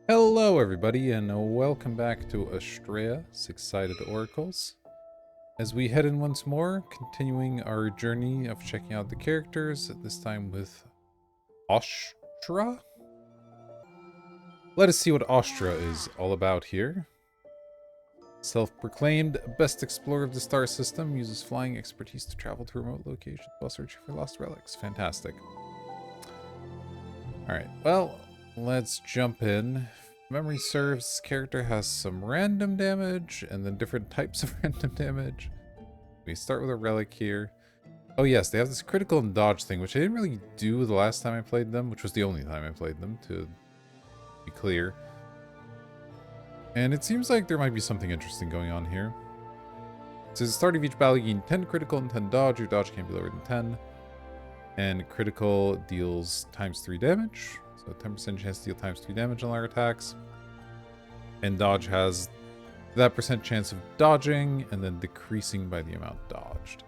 Hello everybody and welcome back to Astrea, Six-Sided Oracles. As we head in once more, continuing our journey of checking out the characters, this time with Austra? Let us see what Austra is all about here. Self-proclaimed best explorer of the star system, uses flying expertise to travel to remote locations while searching for lost relics. Fantastic. Alright, well, let's jump in. If memory serves, this character has some random damage and then different types of random damage. We start with a relic here. Oh yes, they have this critical and dodge thing, which I didn't really do the last time I played them, which was the only time I played them, to be clear. And it seems like there might be something interesting going on here. So at the start of each battle, you gain 10 critical and 10 dodge. Your dodge can't be lower than 10. And critical deals times 3 damage. So 10% chance to deal times 3 damage on our attacks. And dodge has that percent chance of dodging and then decreasing by the amount dodged.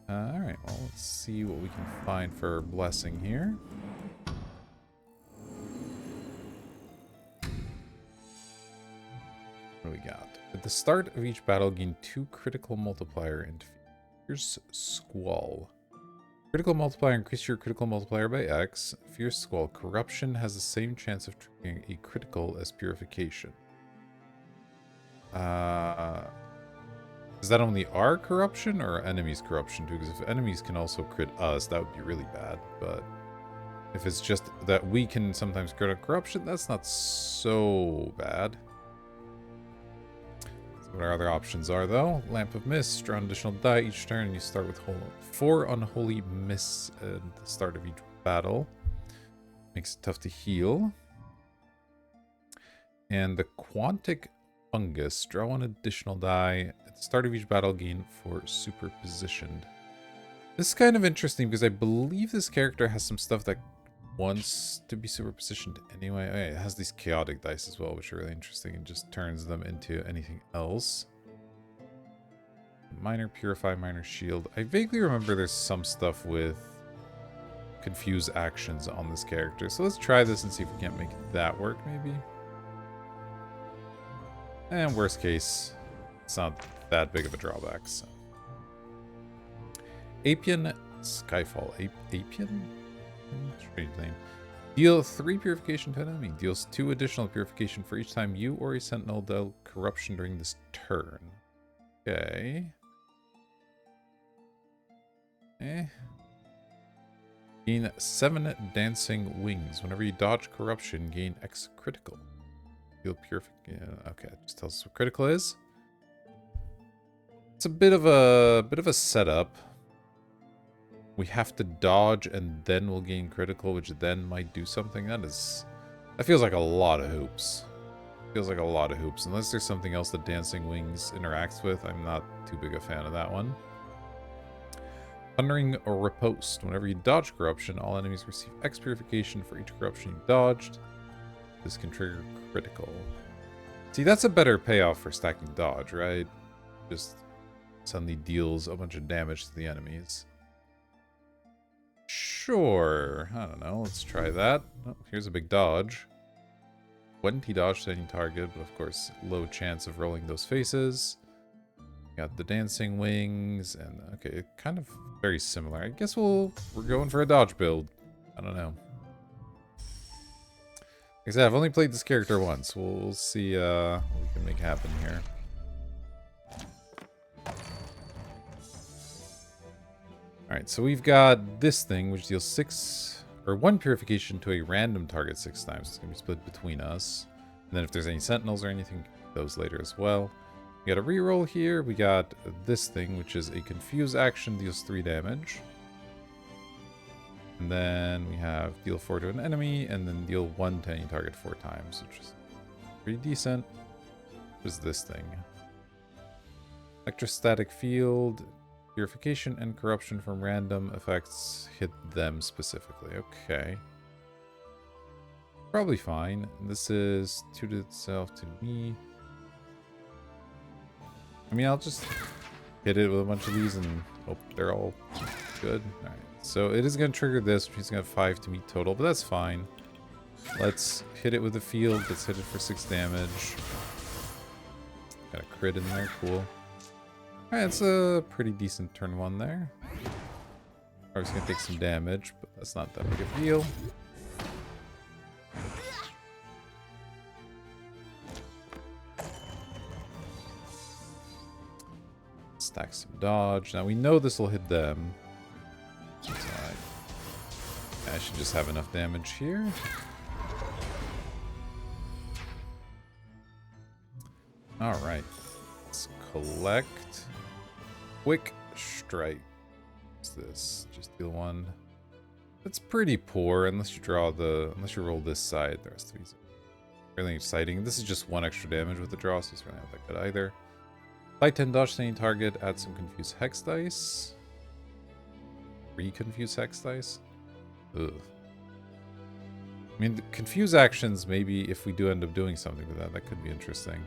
Alright, well, let's see what we can find for blessing here. What do we got? At the start of each battle, gain 2 critical multiplier and Fierce Squall. Critical multiplier, increase your critical multiplier by X. Fierce Squall. Corruption has the same chance of triggering a critical as Purification. Is that only our corruption or enemies' corruption too? Because if enemies can also crit us, that would be really bad. But if it's just that we can sometimes crit a corruption, that's not so bad. What our other options are, though. Lamp of Mist, draw an additional die each turn, and you start with 4 unholy mists at the start of each battle. Makes it tough to heal. And the Quantic Fungus, draw 1 additional die at the start of each battle, gain 4 superpositioned. This is kind of interesting because I believe this character has some stuff that wants to be superpositioned anyway. Okay, it has these chaotic dice as well, which are really interesting, and just turns them into anything else. Minor Purify, Minor Shield. I vaguely remember there's some stuff with confuse actions on this character. So let's try this and see if we can't make that work, maybe. And worst case, it's not that big of a drawback. So. Apian Skyfall. Apian? Strange name. Deal 3 purification to an enemy. Deals 2 additional purification for each time you or a sentinel deal corruption during this turn. Okay. Gain 7 dancing wings. Whenever you dodge corruption, gain X critical. Deal purification. Okay, it just tells us what critical is. It's a bit of a setup. We have to dodge and then we'll gain critical, which then might do something. That feels like a lot of hoops. Feels like a lot of hoops. Unless there's something else that Dancing Wings interacts with, I'm not too big a fan of that one. Thundering or Riposte. Whenever you dodge corruption, all enemies receive X purification for each corruption you dodged. This can trigger critical. See, that's a better payoff for stacking dodge, right? Just suddenly deals a bunch of damage to the enemies. Sure. I don't know. Let's try that. Oh, here's a big dodge. 20 dodge to any target, but of course, low chance of rolling those faces. Got the dancing wings, and okay, kind of very similar. I guess we're going for a dodge build. I don't know. Like I said, I've only played this character once. We'll see what we can make happen here. Alright, so we've got this thing, which deals 1 purification to a random target 6 times. It's going to be split between us. And then if there's any sentinels or anything, those later as well. We got a reroll here. We got this thing, which is a confuse action, deals 3 damage. And then we have deal 4 to an enemy, and then deal 1 to any target 4 times, which is pretty decent. What is this thing? Electrostatic field. Purification and corruption from random effects hit them specifically. Okay. Probably fine. This is 2 to itself to me. I mean, I'll just hit it with a bunch of these and hope they're all good. Alright. So it is going to trigger this, which is going to have 5 to me total, but that's fine. Let's hit it with the field. Let's hit it for 6 damage. Got a crit in there. Cool. Alright, it's a pretty decent turn 1 there. Probably gonna take some damage, but that's not that big a deal. Stack some dodge. Now we know this will hit them. So I should just have enough damage here. Alright. Let's collect. Quick strike. What's this? Just deal 1. That's pretty poor unless you roll this side. The rest of these are really exciting. This is just 1 extra damage with the draw, so it's really not that good either. Apply 10 dodge to any target, add some confused hex dice. Re-confuse hex dice? Ugh. I mean, the confuse actions, maybe if we do end up doing something with that, that could be interesting.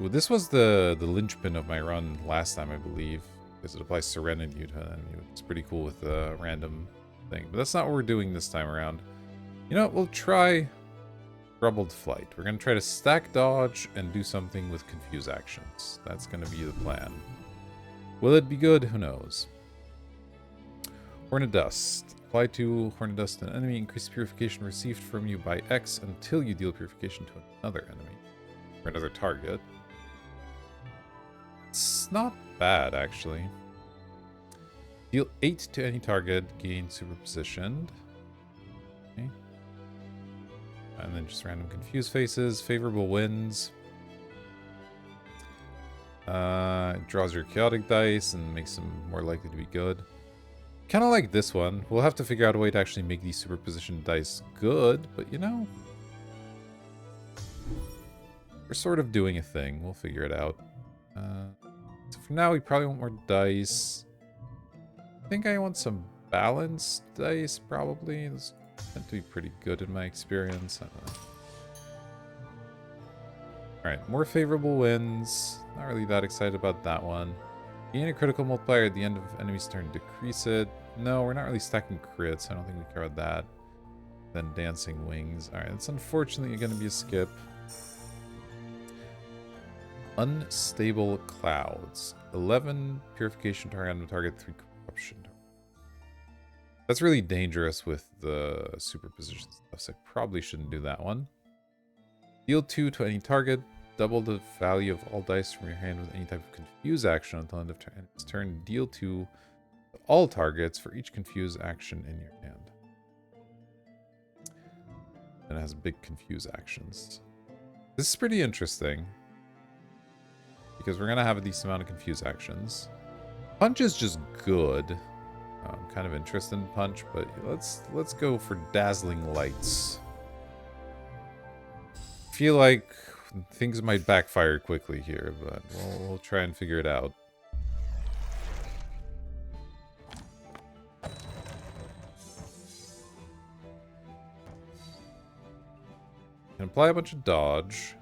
Ooh, this was the linchpin of my run last time, I believe. Because it applies Serenity to an enemy. It's pretty cool with the random thing. But that's not what we're doing this time around. You know what? We'll try Troubled Flight. We're going to try to stack dodge and do something with confuse actions. That's going to be the plan. Will it be good? Who knows? Horn of Dust. Apply to Horn of Dust to an enemy. Increase purification received from you by X until you deal purification to another enemy. Or another target. It's not bad, actually. Deal 8 to any target. Gain superpositioned. Okay. And then just random confuse faces. Favorable wins. It draws your chaotic dice and makes them more likely to be good. Kind of like this one. We'll have to figure out a way to actually make these superposition dice good, but you know, we're sort of doing a thing. We'll figure it out. So for now, we probably want more dice. I think I want some balanced dice, probably. Those tend to be pretty good in my experience. Alright, more favorable wins. Not really that excited about that one. Gain a critical multiplier at the end of enemy's turn. Decrease it. No, we're not really stacking crits. I don't think we care about that. Then Dancing Wings. Alright, that's unfortunately going to be a skip. Unstable Clouds. 11 purification target on target, 3 corruption. That's really dangerous with the superposition stuff, so I probably shouldn't do that one. Deal 2 to any target. Double the value of all dice from your hand with any type of confuse action until end of its turn. Deal 2 to all targets for each confuse action in your hand. And it has big confuse actions. This is pretty interesting. Because we're going to have a decent amount of confuse actions. Punch is just good. I'm kind of interested in Punch, but let's go for Dazzling Lights. Feel like things might backfire quickly here, but we'll try and figure it out. Can apply a bunch of dodge,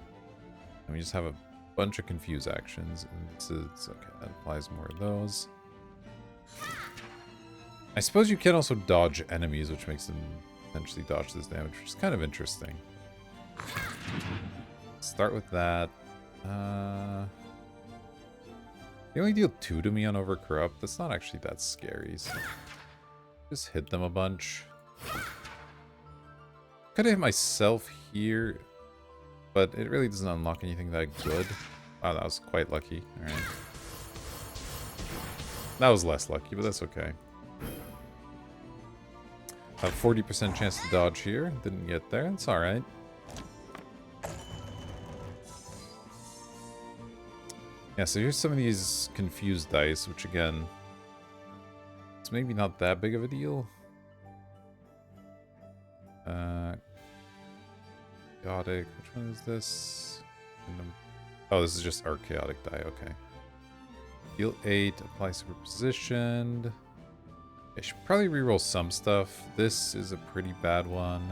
and we just have a bunch of confuse actions, and this is okay. That applies more of those. I suppose you can also dodge enemies, which makes them potentially dodge this damage, which is kind of interesting. Start with that. They only deal 2 to me on Overcorrupt. That's not actually that scary. So just hit them a bunch. Could have hit myself here, but it really doesn't unlock anything that good. Wow, that was quite lucky. Alright. That was less lucky, but that's okay. Have 40% chance to dodge here. Didn't get there. It's alright. Yeah, so here's some of these confused dice, which again, it's maybe not that big of a deal. Chaotic, which one is this? Oh, this is just our chaotic die, okay. Deal 8, apply superpositioned. I should probably reroll some stuff. This is a pretty bad one.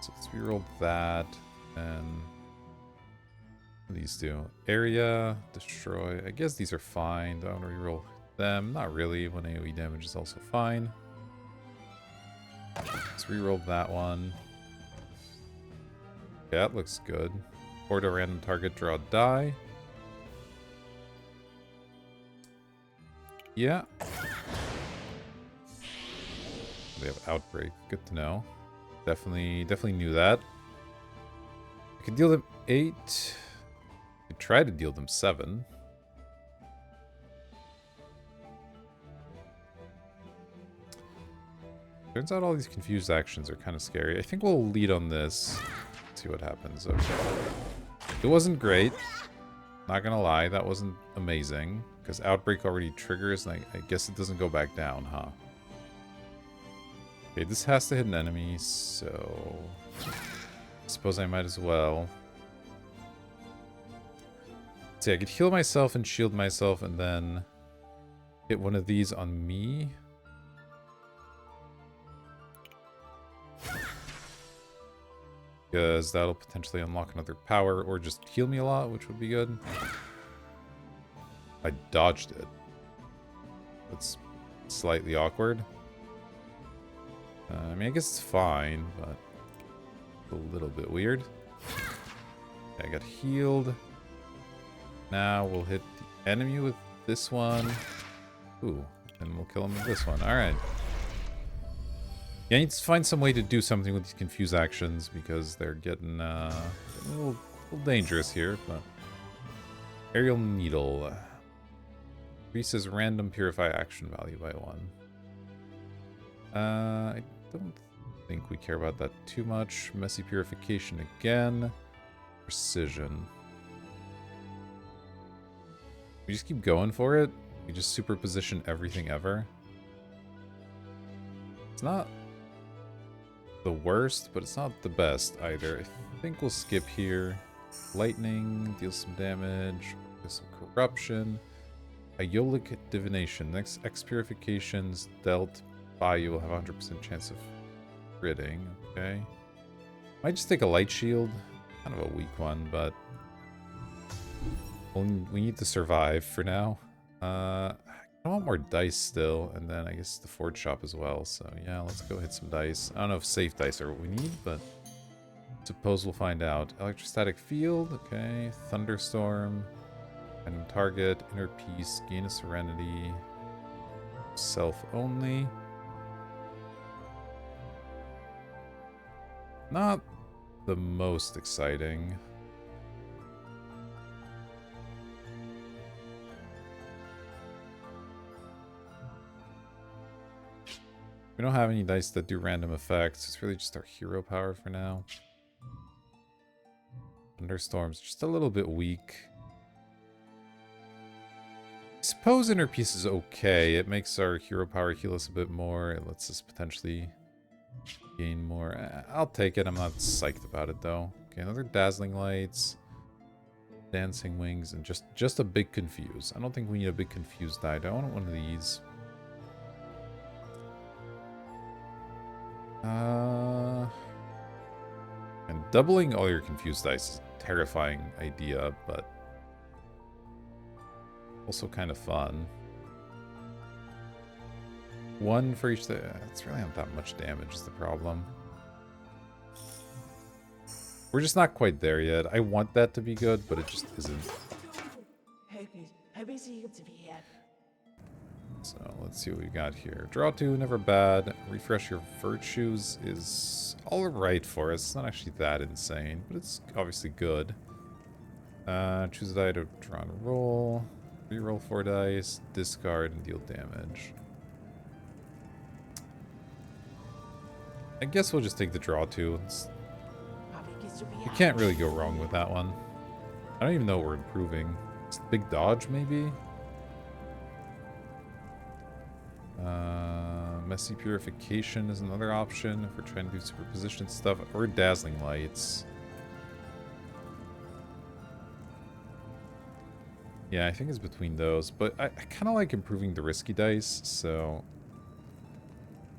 So let's reroll that, and these two. Area, destroy. I guess these are fine. Do I want to reroll them? Not really. 1 AoE damage is also fine. reroll that one. Yeah, that looks good. Or to random target, draw a die. Yeah. They have Outbreak. Good to know. Definitely knew that. I could deal them 8. I could try to deal them 7. Turns out all these confused actions are kind of scary. I think we'll lead on this. See what happens. Okay. It wasn't great. Not gonna lie, that wasn't amazing. Because Outbreak already triggers, and I guess it doesn't go back down, huh? Okay, this has to hit an enemy, so... I suppose I might as well. See, I could heal myself and shield myself, and then hit one of these on me. Because that'll potentially unlock another power, or just heal me a lot, which would be good. I dodged it. That's slightly awkward. I mean, I guess it's fine, but a little bit weird. Okay, I got healed. Now we'll hit the enemy with this one. Ooh, and we'll kill him with this one. Alright. Yeah, I need to find some way to do something with these confused actions because they're getting a little dangerous here, but... Aerial Needle. Increases random purify action value by 1. I don't think we care about that too much. Messy Purification again. Precision. We just keep going for it. We just superposition everything ever. It's not the worst, but it's not the best either. I think we'll skip here. Lightning, deal some damage, do some corruption. Aeolic Divination. Next X Purifications dealt by you will have a 100% chance of critting. Okay. Might just take a light shield. Kind of a weak one, but we need to survive for now. I want more dice still, and then I guess the Forge Shop as well. So yeah, let's go hit some dice. I don't know if safe dice are what we need, but suppose we'll find out. Electrostatic Field. Okay. Thunderstorm. Random target. Inner Peace. Gain of Serenity. Self only. Not the most exciting. We don't have any dice that do random effects. It's really just our hero power for now. Thunderstorm's just a little bit weak. I suppose Inner Peace is okay. It makes our hero power heal us a bit more. It lets us potentially gain more. I'll take it. I'm not psyched about it though. Okay, another Dazzling Lights, Dancing Wings, and just a big Confuse. I don't think we need a big Confuse die. I want one of these. And doubling all your Confused dice is a terrifying idea, but also kind of fun. One for each. It's really not that much damage is the problem. We're just not quite there yet. I want that to be good, but it just isn't. So let's see what we got here. Draw 2, never bad. Refresh your virtues is alright for us. It's not actually that insane, but it's obviously good. Choose a die to draw and roll. Reroll 4 dice, discard, and deal damage. I guess we'll just take the draw 2. You can't really go wrong with that one. I don't even know what we're improving. It's big dodge, maybe? Messy Purification is another option if we're trying to do superposition stuff, or Dazzling Lights. Yeah, I think it's between those, but I kind of like improving the risky dice, so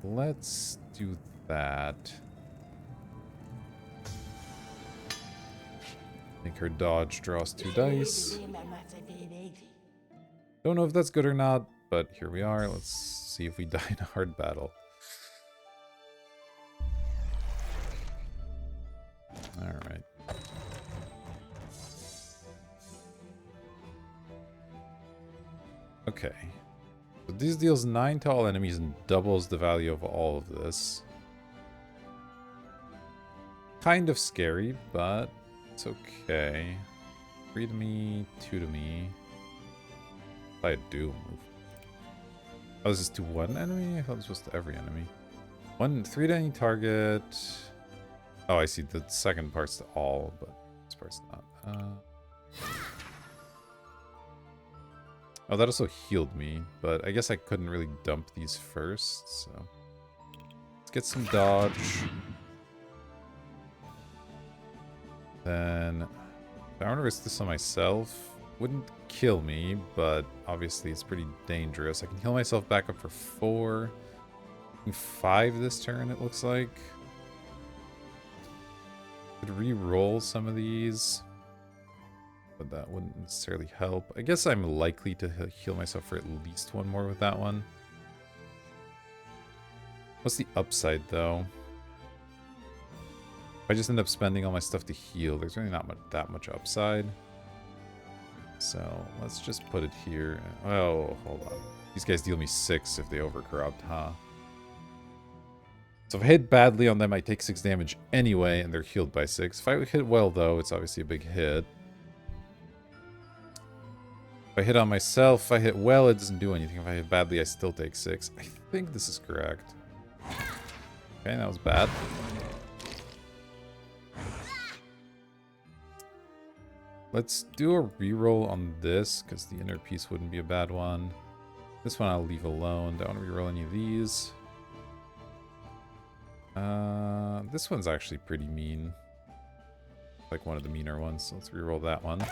let's do that. I think her dodge draws 2 dice. Don't know if that's good or not, but here we are. Let's see if we die in a hard battle. Okay. So this deals 9 to all enemies and doubles the value of all of this. Kind of scary, but it's okay. 3 to me, 2 to me. If I do move. Oh, this is to one enemy? I thought this was to every enemy. 3 to any target. Oh, I see. The second part's to all, but this part's not. Oh, that also healed me, but I guess I couldn't really dump these first, so... Let's get some dodge. Then... I want to risk this on myself. Wouldn't kill me, but obviously it's pretty dangerous. I can heal myself back up for 4. 5 this turn, it looks like. Could re-roll some of these, but that wouldn't necessarily help. I guess I'm likely to heal myself for at least 1 more with that one. What's the upside, though? If I just end up spending all my stuff to heal, there's really not that much upside. So let's just put it here. Oh, hold on. These guys deal me 6 if they overcorrupt, huh? So if I hit badly on them, I take 6 damage anyway, and they're healed by 6. If I hit well, though, it's obviously a big hit. If I hit on myself, if I hit well, it doesn't do anything. If I hit badly, I still take 6. I think this is correct. Okay, that was bad. Let's do a reroll on this, because the inner piece wouldn't be a bad one. This one I'll leave alone. Don't want to reroll any of these. This one's actually pretty mean. Like one of the meaner ones, so let's reroll that one. I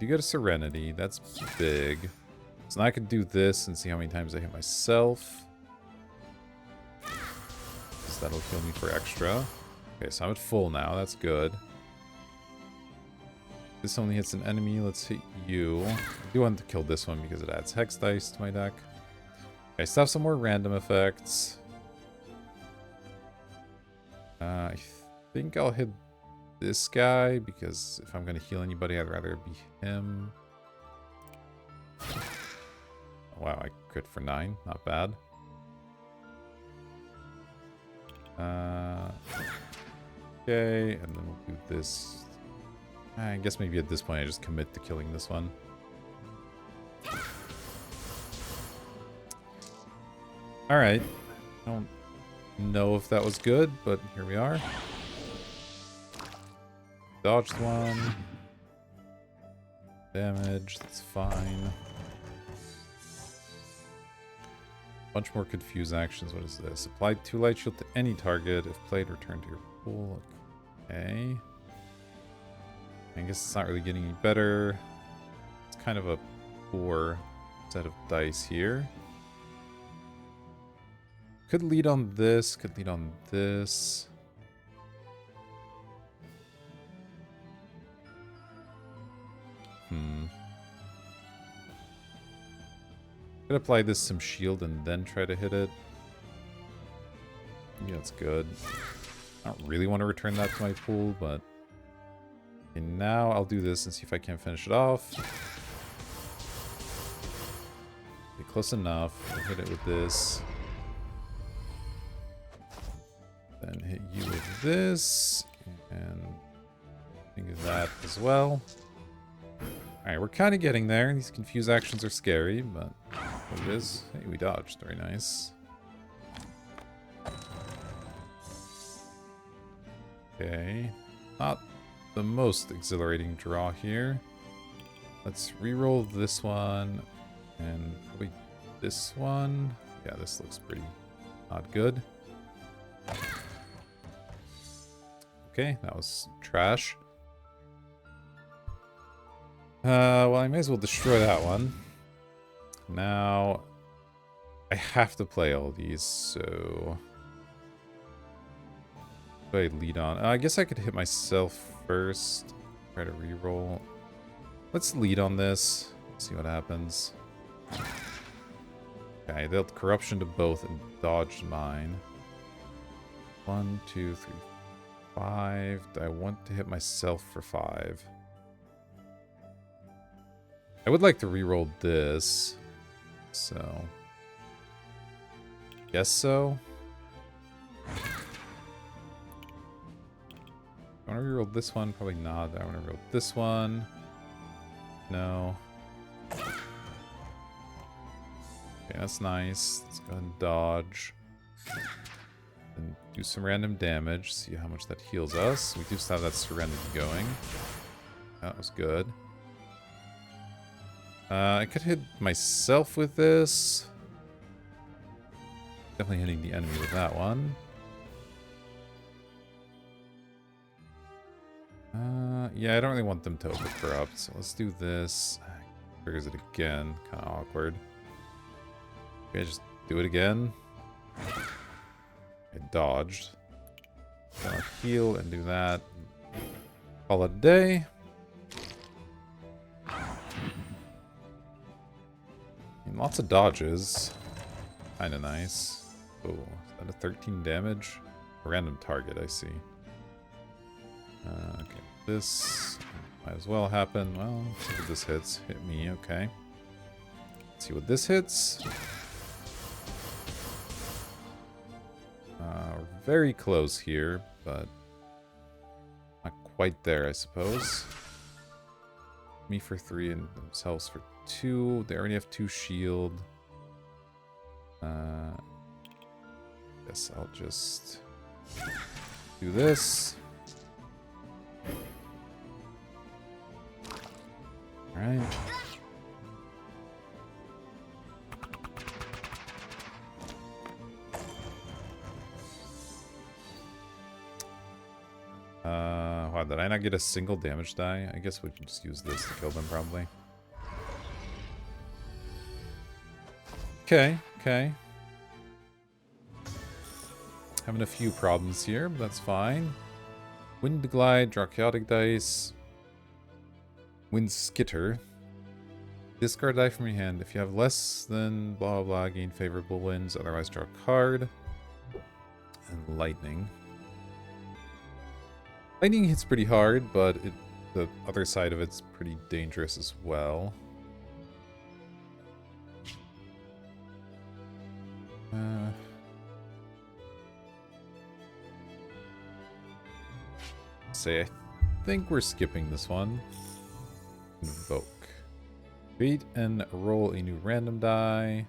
do get a Serenity, that's big. So now I can do this and see how many times I hit myself. So that'll heal me for extra. Okay, so I'm at full now, that's good. This only hits an enemy, let's hit you. I do want to kill this one because it adds Hex Dice to my deck. Okay, still have some more random effects. I think I'll hit this guy because if I'm going to heal anybody, I'd rather it be him. Oh, wow, I crit for 9. Not bad. Okay, and then we'll do this. I guess maybe at this point I just commit to killing this one. Alright. I don't know if that was good, but here we are. Dodged one. Damage, that's fine. Bunch more confuse actions. What is this? Apply 2 light shield to any target. If played, return to your pool. Okay. I guess it's not really getting any better. It's kind of a poor set of dice here. Could lead on this, could lead on this. Could apply this some shield and then try to hit it. Yeah, that's good. I don't really want to return that to my pool, but... Okay, now I'll do this and see if I can finish it off. Okay, close enough. I'll hit it with this. Then hit you with this. And think of that as well. Alright, we're kind of getting there. These confuse actions are scary, but what it is. Hey, we dodged. Very nice. Okay. Not the most exhilarating draw here. Let's re-roll this one. And probably this one. Yeah, this looks pretty not good. Okay, that was trash. Well, I may as well destroy that one. Now, I have to play all these, so... Do I lead on? I guess I could hit myself first. Try to reroll. Let's lead on this. See what happens. Okay, I dealt corruption to both and dodged mine. 1, 2, 3, 5. Do I want to hit myself for 5? I would like to reroll this. So. Guess so. I want to reroll this one. Probably not. I want to reroll this one. No. Okay, that's nice. Let's go ahead and dodge. And do some random damage. See how much that heals us. We do still have that Serenity going. That was good. I could hit myself with this. Definitely hitting the enemy with that one. Yeah, I don't really want them to overcorrupt, so let's do this. Triggers it again. Kind of awkward. Okay, just do it again. I dodged. Gonna heal and do that. Call it a day. And lots of dodges. Kinda nice. Oh, is that a 13 damage? A random target, I see. Okay, this might as well happen. Well, let's see what this hits. Hit me, okay. Let's see what this hits. Very close here, but not quite there, I suppose. Me for 3 and themselves for 2. They already have 2 shield. Guess I'll just do this. Alright. Wow, did I not get a single damage die? I guess we can just use this to kill them, probably. Okay, okay. Having a few problems here, but that's fine. Wind Glide, draw chaotic dice. Wind Skitter. Discard die from your hand. If you have less than blah blah, gain favorable winds. Otherwise, draw a card. And Lightning. Lightning hits pretty hard, but the other side of it's pretty dangerous as well. I think we're skipping this one. Invoke. Create and roll a new random die.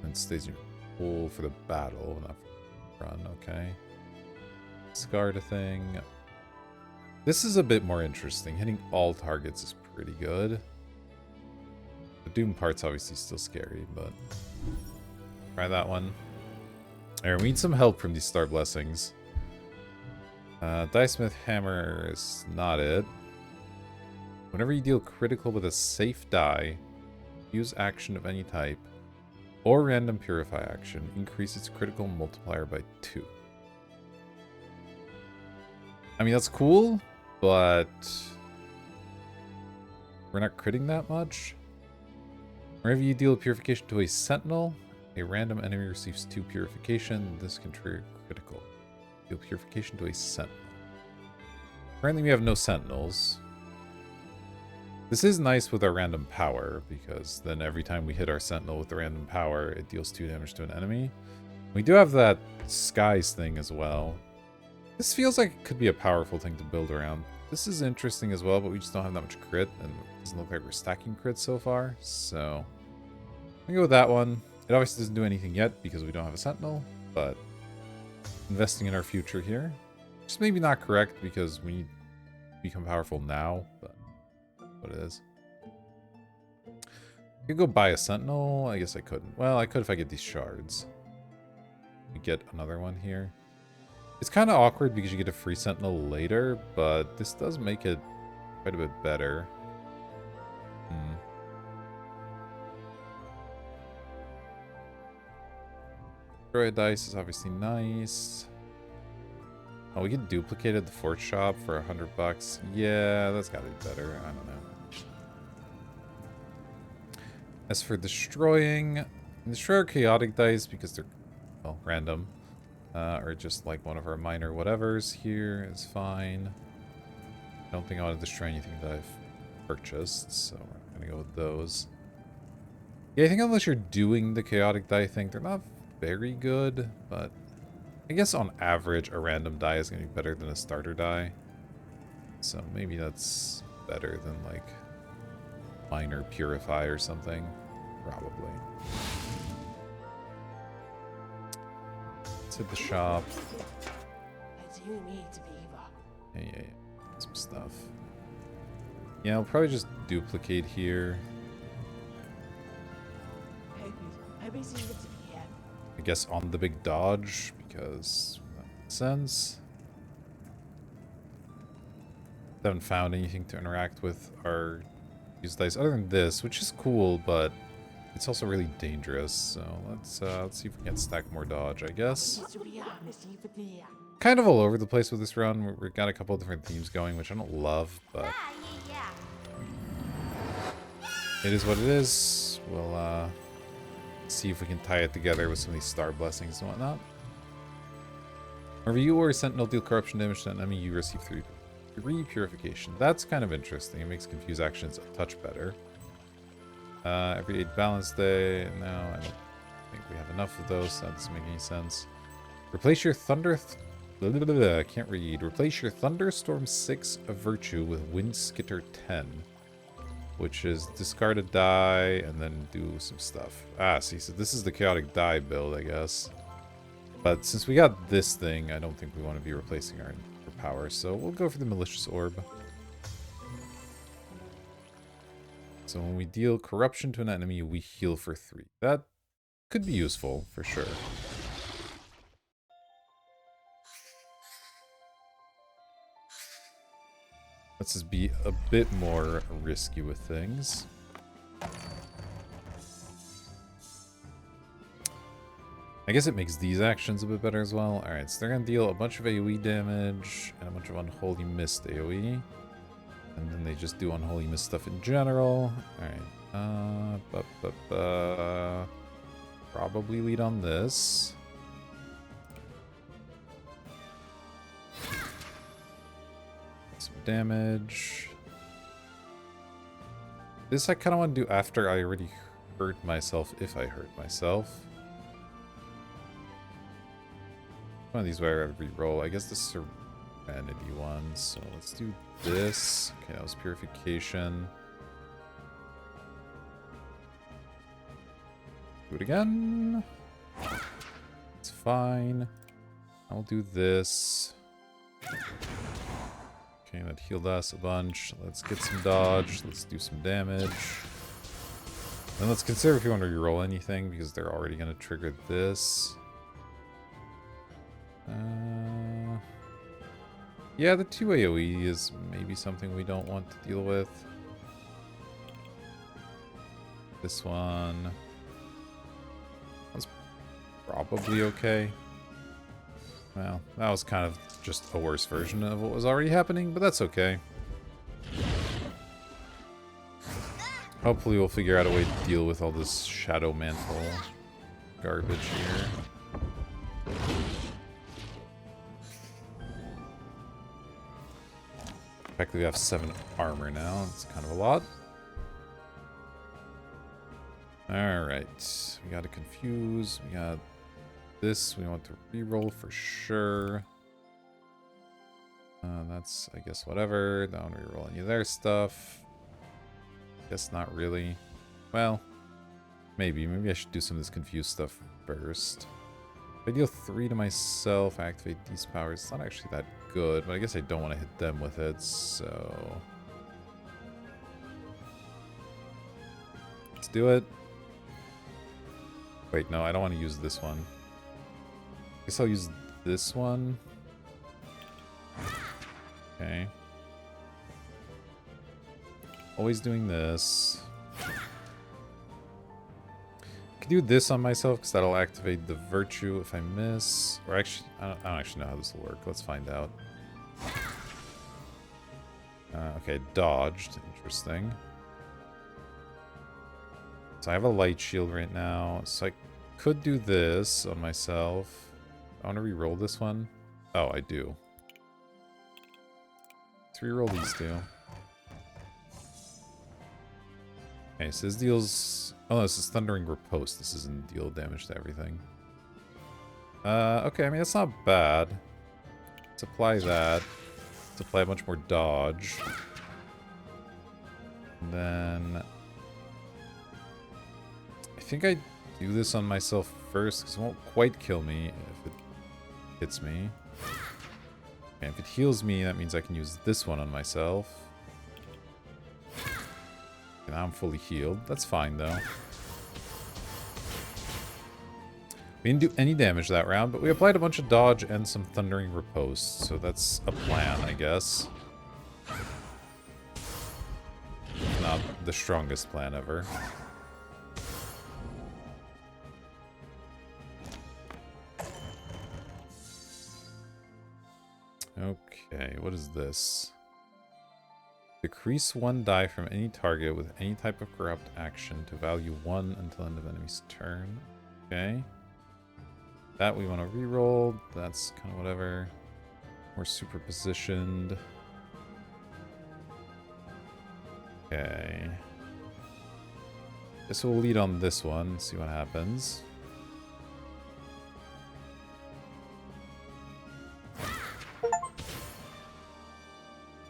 And stays in your pool for the battle, not for the run, okay. Discard a thing. This is a bit more interesting. Hitting all targets is pretty good. The Doom part's obviously still scary, but try that one. Alright, we need some help from these Star Blessings. Dice Smith Hammer is not it. Whenever you deal critical with a safe die, use action of any type, or random Purify action, increase its critical multiplier by 2. I mean, that's cool, but we're not critting that much. Whenever you deal Purification to a Sentinel, a random enemy receives 2 Purification. This can trigger critical. Deal Purification to a Sentinel. Currently we have no Sentinels. This is nice with our random power, because then every time we hit our Sentinel with the random power, it deals 2 damage to an enemy. We do have that Skies thing as well. This feels like it could be a powerful thing to build around. This is interesting as well, but we just don't have that much crit, and it doesn't look like we're stacking crits so far, so I'm gonna go with that one. It obviously doesn't do anything yet because we don't have a Sentinel, but investing in our future here. Just maybe not correct because we need to become powerful now, but what it is. I could go buy a Sentinel. I guess I couldn't. Well, I could if I get these shards. We get another one here. It's kind of awkward because you get a free Sentinel later, but this does make it quite a bit better. Destroy dice is obviously nice. Oh, we can duplicate at the Fort Shop for $100. Yeah, that's gotta be better. I don't know. As for destroying our chaotic dice because they're, well, random. Or just like one of our minor whatevers here is fine. I don't think I want to destroy anything that I've purchased, so we're gonna go with those. Yeah, I think unless you're doing the chaotic die thing, they're not very good, but I guess on average, a random die is gonna be better than a starter die. So maybe that's better than, like, minor purify or something. Probably. Let's hit the shop. Yeah. Some stuff. Yeah, I'll probably just duplicate here. I guess on the big dodge, because that makes sense. Haven't found anything to interact with our use dice other than this, which is cool, but it's also really dangerous. So let's see if we can stack more dodge, I guess. Kind of all over the place with this run. We've got a couple of different themes going, which I don't love, but it is what it is. We'll see if we can tie it together with some of these star blessings and whatnot. Whenever you or a sentinel deal corruption damage to an enemy, you receive 3 purification. That's kind of interesting. It makes confuse actions a touch better. Every 8 balance day. No, I don't think we have enough of those. That doesn't make any sense. Replace your I can't read. Replace your Thunderstorm 6 of Virtue with Wind Skitter 10. Which is discard a die and then do some stuff. Ah, see, so this is the chaotic die build, I guess. But since we got this thing, I don't think we want to be replacing our power, so we'll go for the Malicious Orb. So when we deal corruption to an enemy, we heal for 3. That could be useful, for sure. Let's just be a bit more risky with things. I guess it makes these actions a bit better as well. Alright, so they're going to deal a bunch of AoE damage and a bunch of Unholy Mist AoE. And then they just do Unholy Mist stuff in general. Alright. Probably lead on this. Some damage. This I kind of want to do after I already hurt myself, if I hurt myself. One of these where I re-roll. I guess the Serenity one. So let's do this. Okay, that was Purification. Do it again. It's fine. I'll do this. Okay, that healed us a bunch. Let's get some dodge. Let's do some damage. And let's consider if you want to reroll anything, because they're already going to trigger this. Yeah, the 2 AoE is maybe something we don't want to deal with. This one. That's probably okay. Well, that was kind of just a worse version of what was already happening, but that's okay. Hopefully we'll figure out a way to deal with all this Shadow Mantle garbage here. In fact, we have 7 armor now. It's kind of a lot. Alright. We gotta confuse. We got this. We want to reroll for sure. That's, I guess, whatever. Don't reroll any of their stuff. Guess not really. Well, maybe. Maybe I should do some of this confused stuff first. If I deal 3 to myself, I activate these powers. It's not actually that good, but I guess I don't want to hit them with it, so... Let's do it. Wait, no, I don't want to use this one. I guess I'll use this one. Okay. Always doing this. I can do this on myself because that'll activate the virtue if I miss. Or actually, I don't actually know how this will work. Let's find out. Okay, dodged. Interesting. So I have a light shield right now. So I could do this on myself. I want to re-roll this one. Oh, I do. Let's re-roll these two. Okay, so this deals... Oh, this is Thundering Riposte. This doesn't deal damage to everything. Okay, I mean, that's not bad. Let's apply that. Let's apply a bunch more dodge. And then... I think I do this on myself first, because it won't quite kill me if it hits me. Okay, if it heals me, that means I can use this one on myself. Okay, now I'm fully healed. That's fine, though. We didn't do any damage that round, but we applied a bunch of dodge and some Thundering Riposte, so that's a plan, I guess. Not the strongest plan ever. Okay, what is this? Decrease 1 die from any target with any type of corrupt action to value 1 until end of enemy's turn. Okay. That we want to reroll. That's kind of whatever. We're super positioned. Okay. This will lead on this one. See what happens.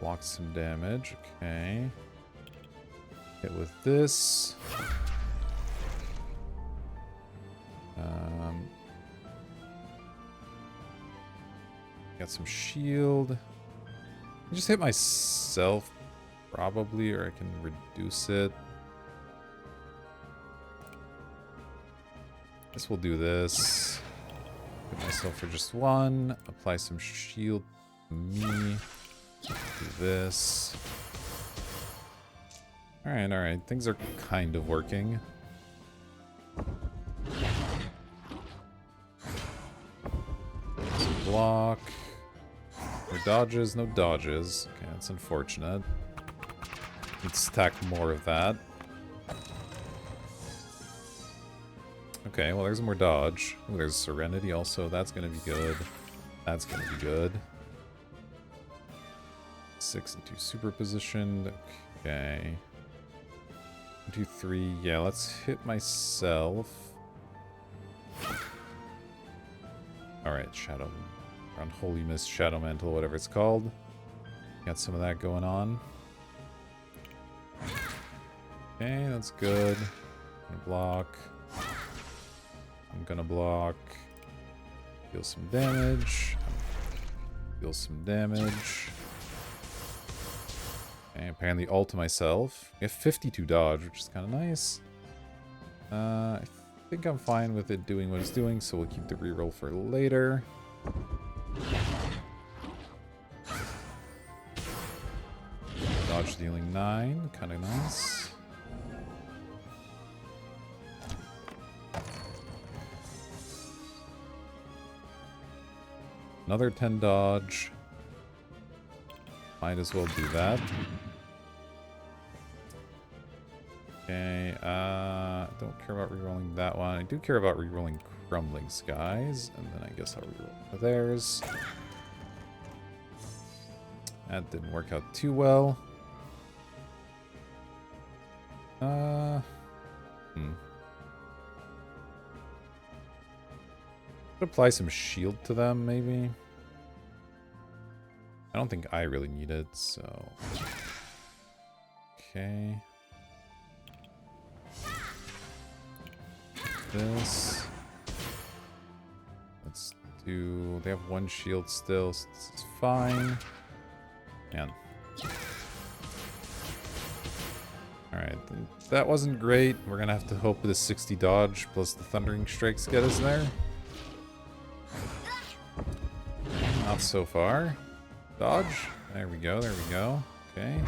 Block some damage. Okay. Hit with this. Got some shield. I just hit myself, probably, or I can reduce it. Guess we'll do this. Hit myself for just 1. Apply some shield to me. Do this. Alright, alright. Things are kind of working. Some block. More dodges, no dodges. Okay, that's unfortunate. Let's stack more of that. Okay, well there's more dodge. Ooh, there's Serenity also. That's gonna be good. That's gonna be good. 6 and 2 super positioned. Okay. 1, 2, 3. Yeah, let's hit myself. Alright, Shadow. Unholy Mist, Shadow Mantle, whatever it's called. Got some of that going on. Okay, that's good. I'm gonna block. I'm gonna block. Deal some damage. Deal some damage. And apparently ult to myself. We have 52 dodge, which is kind of nice. I think I'm fine with it doing what it's doing, so we'll keep the reroll for later. Dodge dealing 9, kind of nice. Another 10 dodge. Might as well do that. Okay, don't care about rerolling that one. I do care about rerolling Crumbling Skies, and then I guess I'll reroll theirs. That didn't work out too well. Apply some shield to them, maybe. I don't think I really need it, so... Okay. This. Let's do... They have 1 shield still, so this is fine. Man. Alright, that wasn't great. We're gonna have to hope the 60 dodge plus the Thundering Strikes get us there. Not so far. Dodge. There we go, there we go. Okay.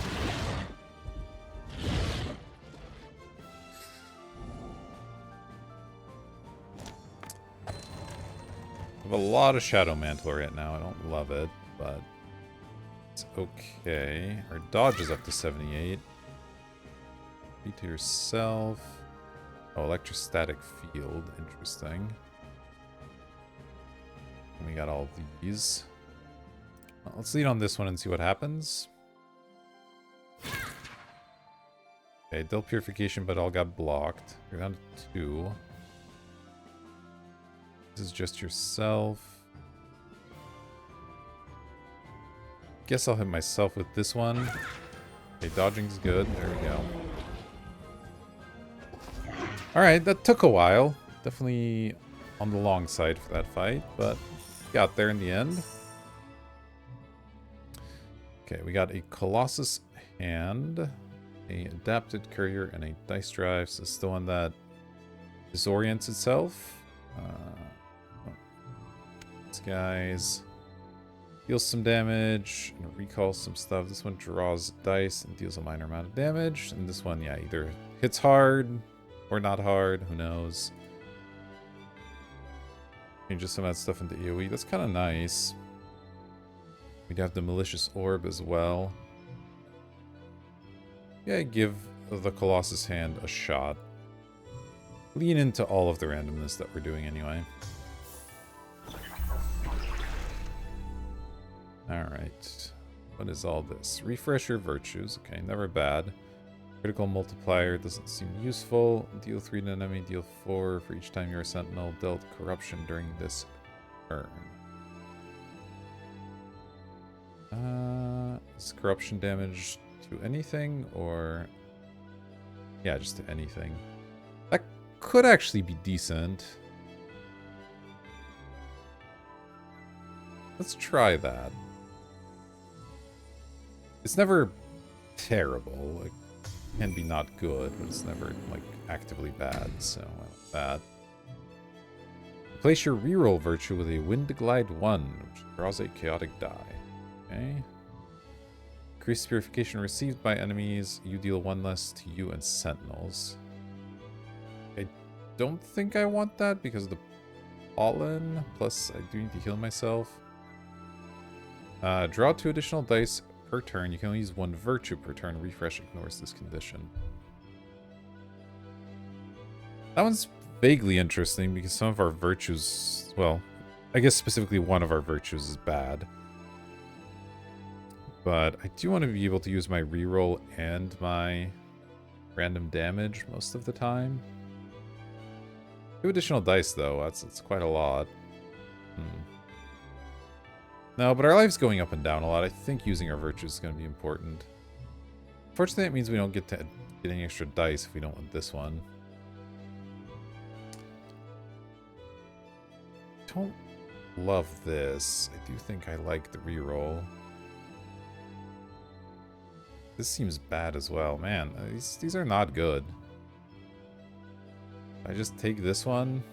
I have a lot of Shadow Mantle right now. I don't love it, but it's okay. Our dodge is up to 78. Be to yourself. Oh, Electrostatic Field. Interesting. And we got all these. Well, let's lead on this one and see what happens. Okay, dealt purification, but all got blocked. You're down to 2. This is just yourself. Guess I'll hit myself with this one. Okay, dodging's good. There we go. Alright, that took a while. Definitely on the long side for that fight, but got there in the end. Okay, we got a Colossus Hand, a Adapted Courier, and a Dice Drive. So this is the one that disorients itself. These guys deals some damage and recalls some stuff. This one draws dice and deals a minor amount of damage. And this one, yeah, either hits hard or not hard. Who knows? Changes some of that stuff into AoE. That's kind of nice. We'd have the Malicious Orb as well. Yeah, give the Colossus Hand a shot. Lean into all of the randomness that we're doing anyway. Alright. What is all this? Refresh your virtues. Okay, never bad. Critical multiplier doesn't seem useful. Deal 3 to an enemy, deal 4 for each time you're a sentinel. Dealt corruption during this turn. Is corruption damage to anything, or... Yeah, just to anything. That could actually be decent. Let's try that. It's never terrible. It can be not good, but it's never, like, actively bad, so I like that. Replace your reroll virtue with a Wind Glide 1, which draws a chaotic die. Okay. Increase purification received by enemies. You deal 1 less to you and sentinels. I don't think I want that because of the pollen. Plus, I do need to heal myself. Draw 2 additional dice per turn. You can only use 1 virtue per turn. Refresh ignores this condition. That one's vaguely interesting because some of our virtues, well, I guess specifically one of our virtues is bad. But I do want to be able to use my reroll and my random damage most of the time. 2 additional dice, though. That's quite a lot. No, but our life's going up and down a lot. I think using our virtues is going to be important. Unfortunately, it means we don't get to get any extra dice if we don't want this one. Don't love this. I do think I like the reroll. This seems bad as well. Man, these are not good. I just take this one.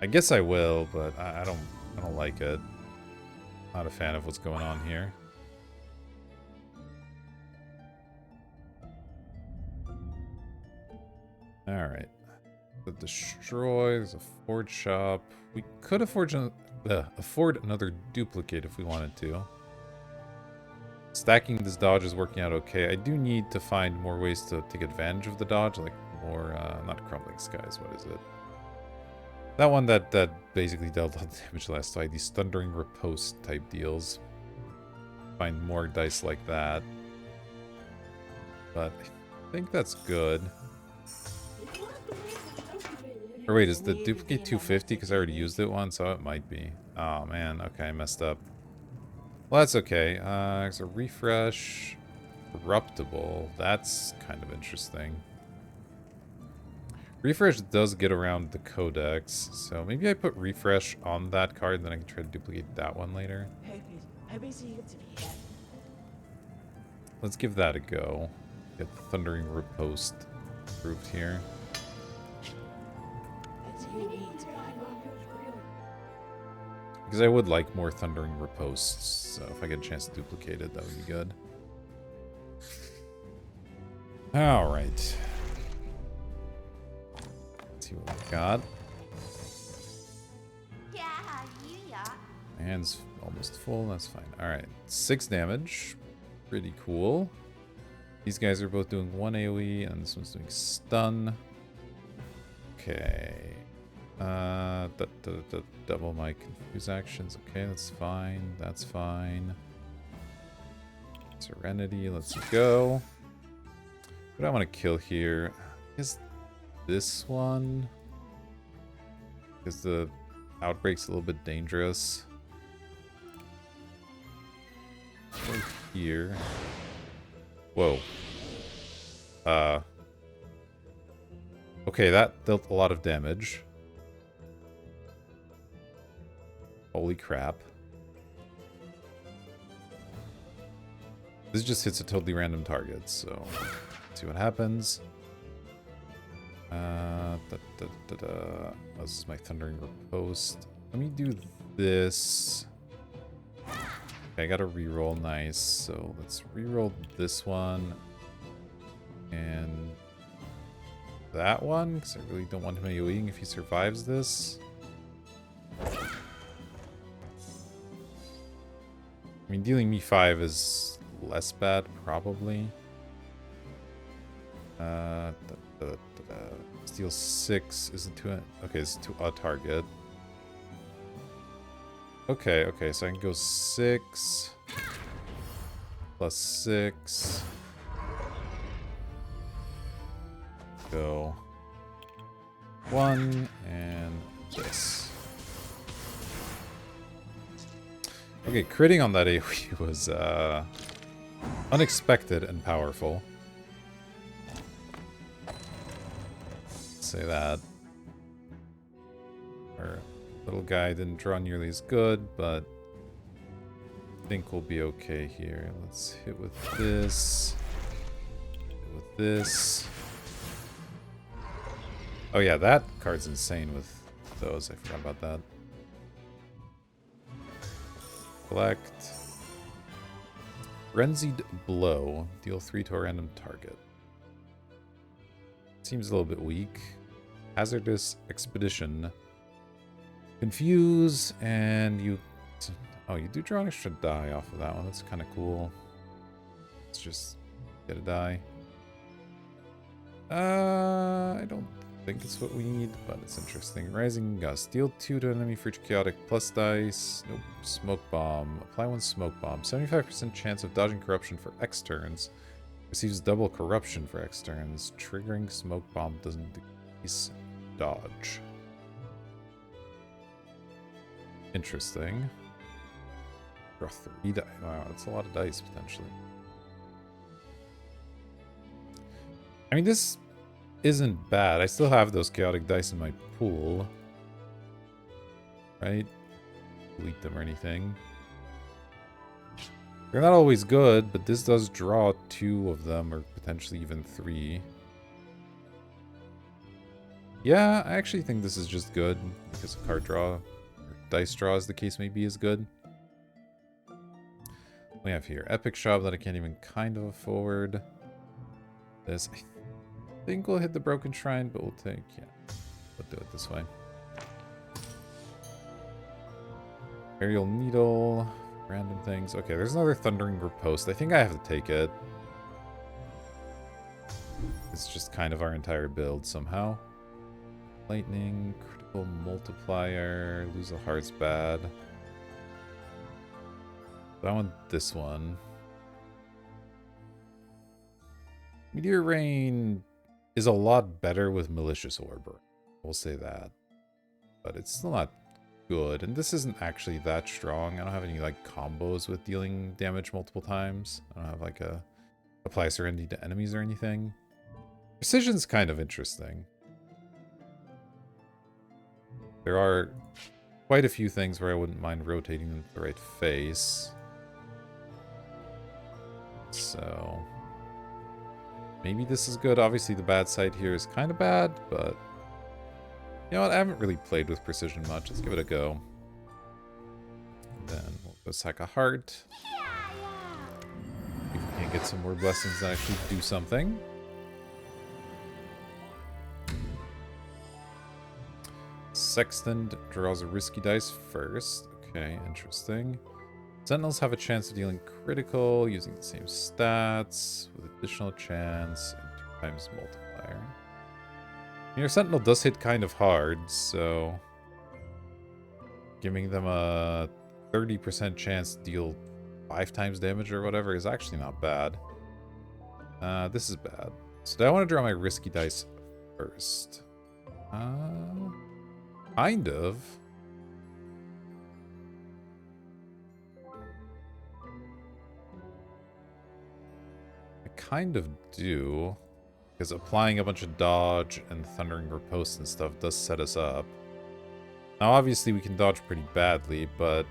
I guess I will, but I don't like it. Not a fan of what's going on here. Alright. The destroy, there's a forge shop. We could afford another duplicate if we wanted to. Stacking this dodge is working out okay. I do need to find more ways to take advantage of the dodge, like more, not Crumbling Skies, what is it? That one that basically dealt all the damage last fight, these Thundering Riposte type deals. Find more dice like that. But I think that's good. Or wait, is the duplicate 250? Because I already used it once, so it might be. Oh man, okay, I messed up. Well, that's okay. There's a refresh. Corruptible. That's kind of interesting. Refresh does get around the codex, so maybe I put refresh on that card, and then I can try to duplicate that one later. Let's give that a go. Get the Thundering Riposte approved here. Because I would like more Thundering Ripostes, so if I get a chance to duplicate it, that would be good. Alright. Let's see what we got. My hand's almost full, that's fine. Alright, 6 damage. Pretty cool. These guys are both doing 1 AoE, and this one's doing stun. Okay. Double my confuse actions. Okay, that's fine. That's fine. Serenity, let's go. What do I want to kill here? Is this one? Because the outbreak's a little bit dangerous. Go here. Whoa. Okay, that dealt a lot of damage. Holy crap. This just hits a totally random target, so let's see what happens. This is my Thundering Riposte. Let me do this. Okay, I got a reroll, nice. So let's reroll this one. And that one, because I really don't want him AoEing if he survives this. I mean, dealing me 5 is less bad, probably. Steal 6 isn't too... Okay, it's to a target. Okay, so I can go 6 plus 6. Go 1 and this. Okay, critting on that AoE was unexpected and powerful. Say that. Our little guy didn't draw nearly as good, but I think we'll be okay here. Let's hit with this. Hit with this. Oh yeah, that card's insane with those. I forgot about that. Collect. Frenzied Blow. Deal 3 to a random target. Seems a little bit weak. Hazardous Expedition. Confuse, and you... Oh, you do draw an extra die off of that one. That's kind of cool. Let's just get a die. I don't think it's what we need, but it's interesting. Rising Gust. Deal 2 to enemy for each chaotic plus dice. Nope. Smoke Bomb. Apply 1 Smoke Bomb. 75% chance of dodging corruption for X turns. Receives double corruption for X turns. Triggering Smoke Bomb doesn't decrease dodge. Interesting. Draw 3 dice. Wow, that's a lot of dice, potentially. I mean, this isn't bad. I still have those chaotic dice in my pool. Right? Delete them or anything. They're not always good, but this does draw 2 of them, or potentially even 3. Yeah, I actually think this is just good, because a card draw, or dice draw as the case may be, is good. We have here Epic Shop that I can't even kind of afford. This, I think we'll hit the Broken Shrine, but we'll take, yeah, we'll do it this way. Aerial Needle, random things. Okay, there's another Thundering Riposte. I think I have to take it. It's just kind of our entire build somehow. Lightning, critical multiplier, lose a heart's bad. I want this one. Meteor Rain is a lot better with Malicious Orb. We'll say that. But it's still not good. And this isn't actually that strong. I don't have any like combos with dealing damage multiple times. I don't have like a apply Serenity to enemies or anything. Precision's kind of interesting. There are quite a few things where I wouldn't mind rotating them to the right face. So maybe this is good. Obviously the bad side here is kind of bad, but you know what? I haven't really played with Precision much. Let's give it a go. And then we'll go sack a heart. If we can get some more blessings that actually do something. Sextant draws a risky dice first. Okay, interesting. Sentinels have a chance of dealing critical using the same stats with additional chance and 2 times multiplier. Your Sentinel does hit kind of hard, so giving them a 30% chance to deal 5 times damage or whatever is actually not bad. This is bad. So do I want to draw my risky dice first? Kind of. I kind of do. Because applying a bunch of dodge and thundering riposte and stuff does set us up. Now obviously we can dodge pretty badly, but...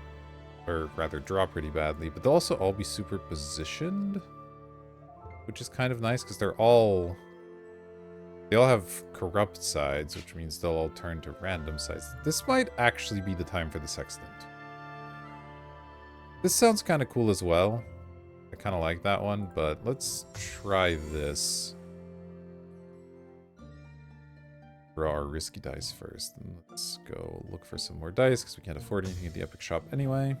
or rather draw pretty badly, but they'll also all be super positioned. Which is kind of nice because they all have corrupt sides, which means they'll all turn to random sides. This might actually be the time for the Sextant. This sounds kind of cool as well. I kind of like that one, but let's try this. Draw our risky dice first. And let's go look for some more dice because we can't afford anything at the Epic Shop anyway.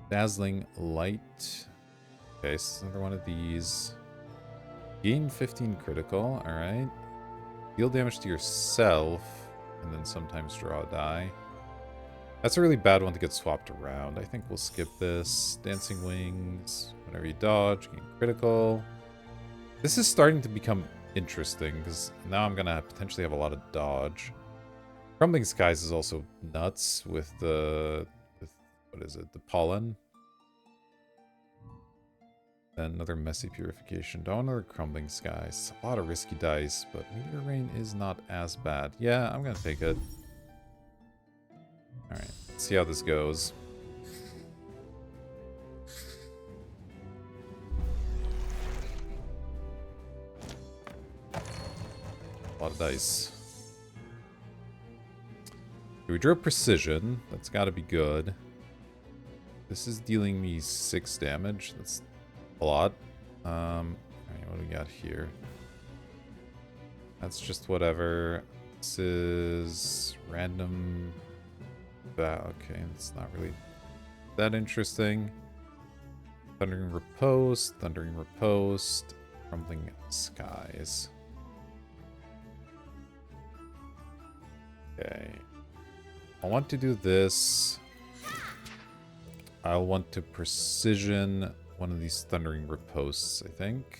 Dazzling Light. Okay, so another one of these. Gain 15 critical, alright. Deal damage to yourself, and then sometimes draw a die. That's a really bad one to get swapped around. I think we'll skip this. Dancing Wings. Whenever you dodge, gain critical. This is starting to become interesting, because now I'm going to potentially have a lot of dodge. Crumbling Skies is also nuts with the... what is it? The pollen. And another Messy Purification. Don't another Crumbling Skies. A lot of risky dice, but Meteor Rain is not as bad. Yeah, I'm going to take it. Alright, let's see how this goes. A lot of dice. We drew Precision. That's got to be good. This is dealing me 6 damage. That's a lot. Alright, what do we got here? That's just whatever. This is random. Okay, it's not really that interesting. Thundering Riposte, Crumbling Skies. Okay. I want to do this. I'll want to precision one of these Thundering Ripostes, I think.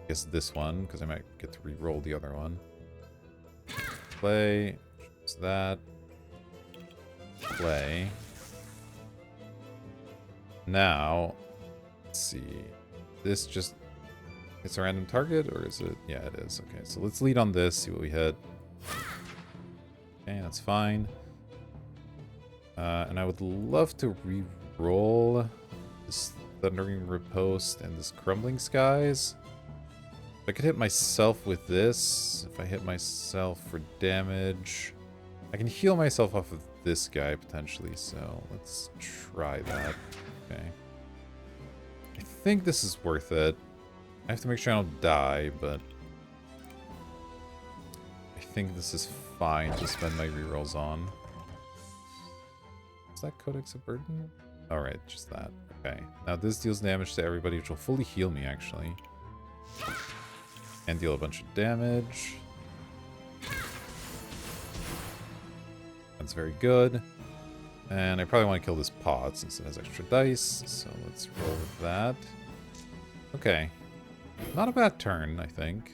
I guess this one, because I might get to re-roll the other one. Play. Choose that. Play. Now, let's see. This just... it's a random target, or is it? Yeah, it is. Okay, so let's lead on this, see what we hit. Okay, that's fine. And I would love to re-roll this Thundering Riposte and this Crumbling Skies. If I could hit myself with this, if I hit myself for damage, I can heal myself off of this guy potentially, so let's try that. Okay. I think this is worth it. I have to make sure I don't die, but I think this is fine to spend my rerolls on. Is that Codex of Burden? Alright, just that. Okay. Now this deals damage to everybody, which will fully heal me, actually. And deal a bunch of damage. That's very good. And I probably want to kill this pod since it has extra dice. So let's roll with that. Okay. Not a bad turn, I think.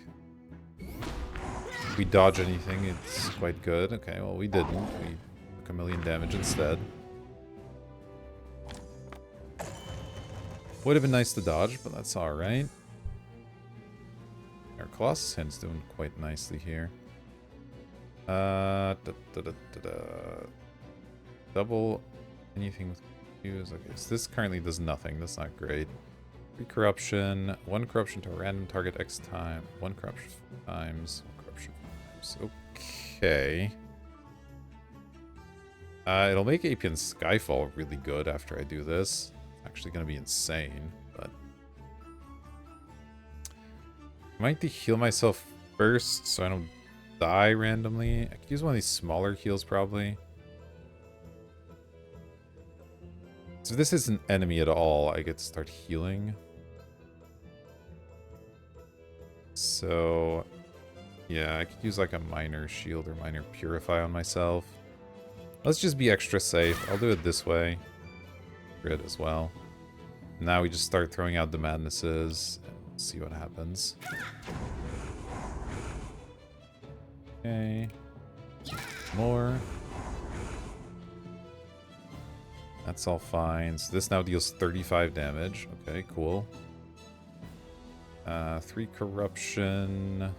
If we dodge anything, it's quite good. Okay, well, we didn't. We took 1,000,000 damage instead. Would have been nice to dodge, but that's alright. Our Colossus Hand's doing quite nicely here. Double anything with use. Okay, so this currently does nothing. That's not great. 3 corruption. 1 corruption to a random target X time. 1 corruption 4 times. 1 corruption 4 times. Okay. It'll make Apian Skyfall really good after I do this. It's actually going to be insane, but... I might to heal myself first so I don't die randomly. I could use one of these smaller heals probably. So if this is an enemy at all, I get to start healing. So, yeah, I could use like a minor shield or minor purify on myself. Let's just be extra safe. I'll do it this way. Grid as well. Now we just start throwing out the madnesses and see what happens. Okay. More. That's all fine. So this now deals 35 damage. Okay, cool. 3 corruption.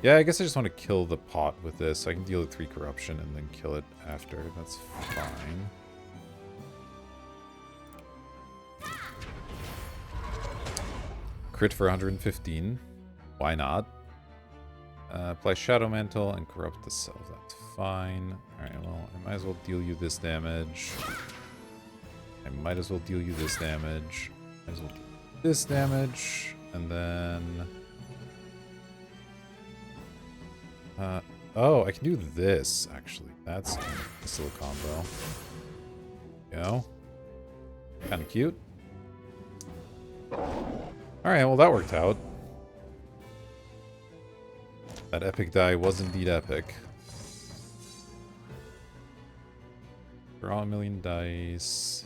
Yeah, I guess I just want to kill the pot with this. I can deal with 3 corruption and then kill it after. That's fine. Crit for 115. Why not? Apply Shadow Mantle and corrupt the self. That's fine. Alright, well, I might as well deal you this damage. I might as well deal you this damage. Might as well deal this damage. And then... oh, I can do this, actually. That's still a combo. You know? Kind of cute. Alright, well that worked out. That epic die was indeed epic. Draw a million dice.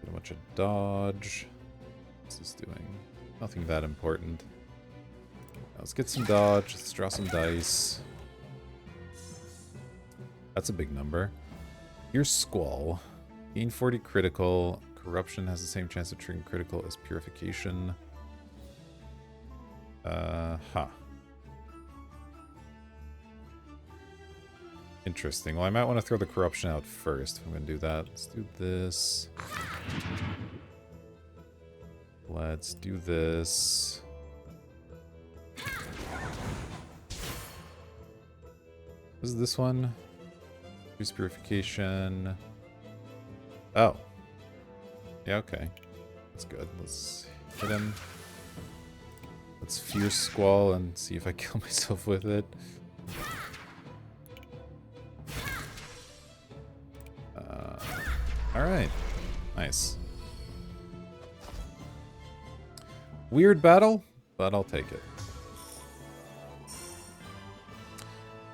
Get a bunch of dodge. What's this doing? Nothing that important. Let's get some dodge. Let's draw some dice. That's a big number. Here's Squall. Gain 40 critical. Corruption has the same chance of triggering critical as Purification. Interesting. Well, I might want to throw the corruption out first if I'm going to do that. Let's do this. Let's do this. What is this one? Increase Purification. Oh. Yeah, okay. That's good. Let's hit him. Let's Fierce Squall and see if I kill myself with it. Alright. Nice. Weird battle, but I'll take it.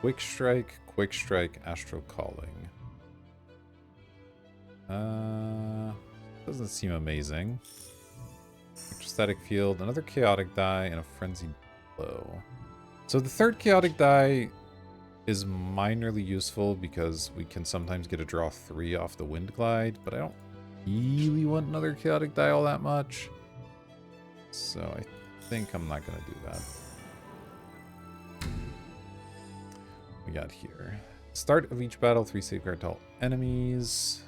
Quick Strike, Astral Calling. Doesn't seem amazing. Electrostatic Field, another Chaotic Die, and a Frenzied Blow. So the third Chaotic Die is minorly useful because we can sometimes get a draw 3 off the Wind Glide, but I don't really want another Chaotic Die all that much. So I think I'm not going to do that. We got here. Start of each battle, 3 safeguard to all enemies.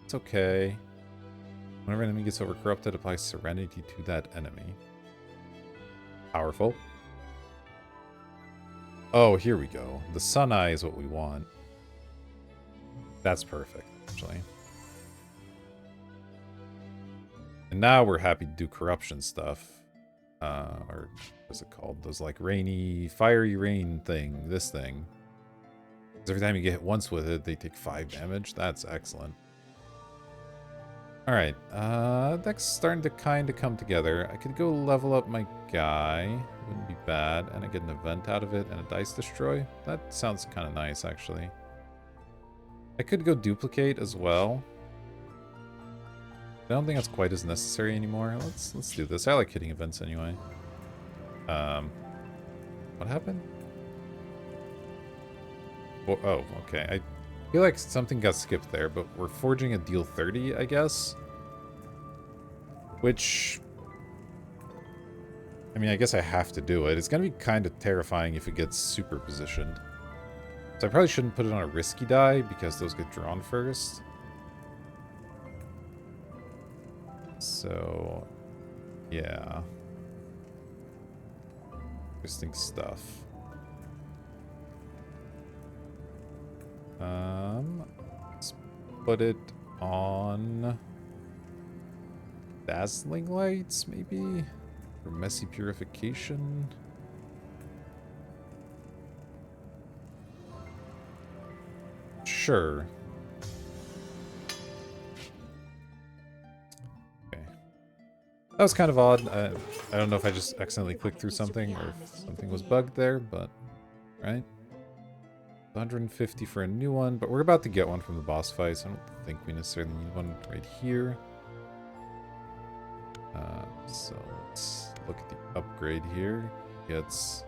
It's okay. Whenever an enemy gets overcorrupted, apply Serenity to that enemy. Powerful. Oh, here we go. The Sun Eye is what we want. That's perfect, actually. And now we're happy to do corruption stuff. Or what's it called? Those like rainy, fiery rain thing. This thing. Because every time you get hit once with it, they take 5 damage. That's excellent. Alright, deck's starting to kind of come together. I could go level up my guy. Wouldn't be bad. And I get an event out of it and a dice destroy. That sounds kind of nice, actually. I could go duplicate as well. I don't think that's quite as necessary anymore. Let's do this. I like hitting events anyway. What happened? Oh, okay. I feel like something got skipped there, but we're forging a deal 30, I guess. Which, I mean, I guess I have to do it. It's going to be kind of terrifying if it gets super positioned. So I probably shouldn't put it on a risky die because those get drawn first. So, yeah. Interesting stuff. Let's put it on Dazzling Lights, maybe? Or Messy Purification? Sure. Okay. That was kind of odd. I don't know if I just accidentally clicked through something or if something was bugged there, but... Right? 150 for a new one, but we're about to get one from the boss fight, so I don't think we necessarily need one right here. So let's look at the upgrade here. Gets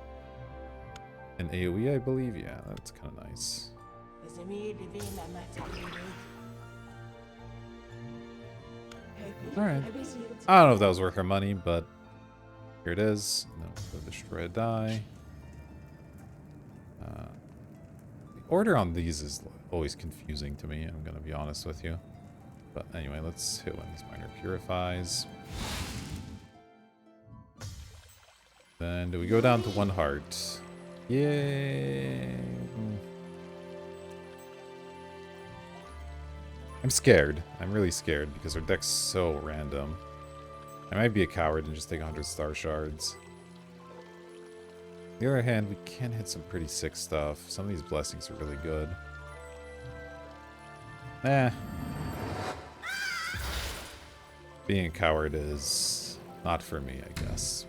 an AoE, I believe. Yeah, that's kind of nice. Alright. I don't know if that was worth our money, but here it is. No, the destroy a die. The order on these is always confusing to me, I'm going to be honest with you. But anyway, let's hit one of these minor purifies. Then do we go down to 1 heart? Yay! I'm scared. I'm really scared because our deck's so random. I might be a coward and just take 100 star shards. On the other hand, we can hit some pretty sick stuff. Some of these blessings are really good. Being a coward is not for me, I guess.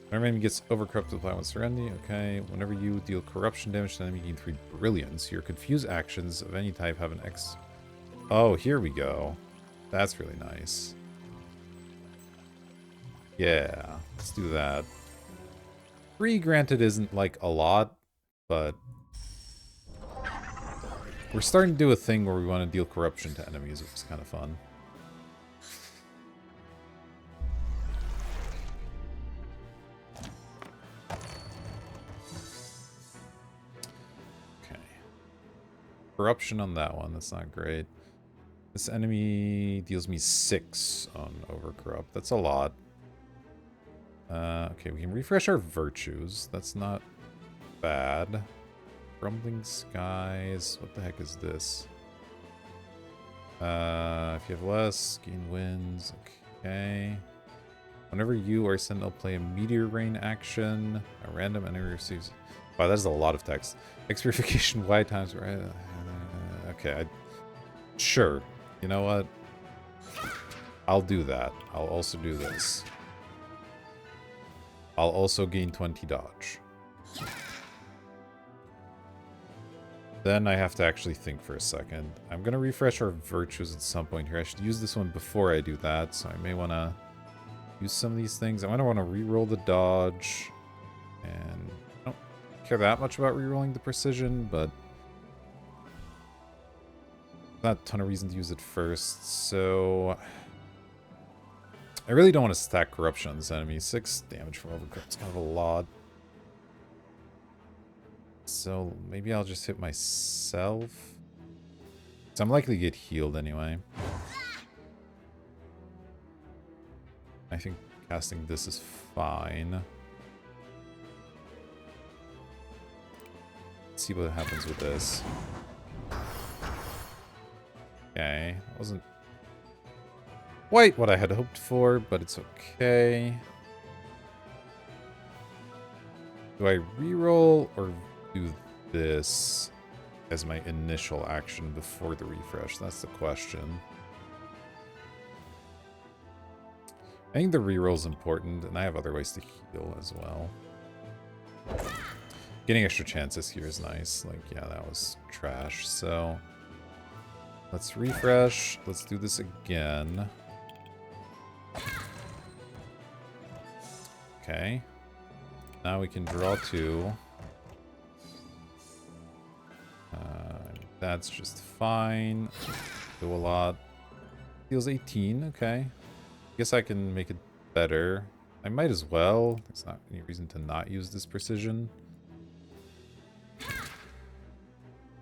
Whenever an enemy gets overcorrupted, apply one serenity. Okay. Whenever you deal corruption damage to an enemy, gain 3 brilliance. Your confused actions of any type have an X. Oh, here we go. That's really nice. Yeah, let's do that. 3, granted, isn't like a lot, but we're starting to do a thing where we want to deal corruption to enemies, which is kind of fun. Corruption on that one, that's not great. This enemy deals me 6 on overcorrupt. That's a lot. Okay, we can refresh our virtues. That's not bad. Crumbling skies. What the heck is this? If you have less, gain wins. Okay. Whenever you or Sentinel play a meteor rain action, a random enemy receives... Wow, that is a lot of text. X purification Y times... Okay, sure. You know what? I'll do that. I'll also do this. I'll also gain 20 dodge. Then I have to actually think for a second. I'm going to refresh our virtues at some point here. I should use this one before I do that, so I may want to use some of these things. I might want to reroll the dodge. And I don't care that much about rerolling the precision, but... not a ton of reason to use it first, so... I really don't want to stack corruption on this enemy. 6 damage from overcorrupt is kind of a lot. So maybe I'll just hit myself. So I'm likely to get healed anyway. I think casting this is fine. Let's see what happens with this. Okay, wasn't quite what I had hoped for, but it's okay. Do I reroll or do this as my initial action before the refresh? That's the question. I think the reroll is important, and I have other ways to heal as well. Getting extra chances here is nice. Like, yeah, that was trash, so... let's refresh. Let's do this again. Okay. Now we can draw 2. That's just fine. Do a lot. Deals 18. Okay. Guess I can make it better. I might as well. There's not any reason to not use this precision.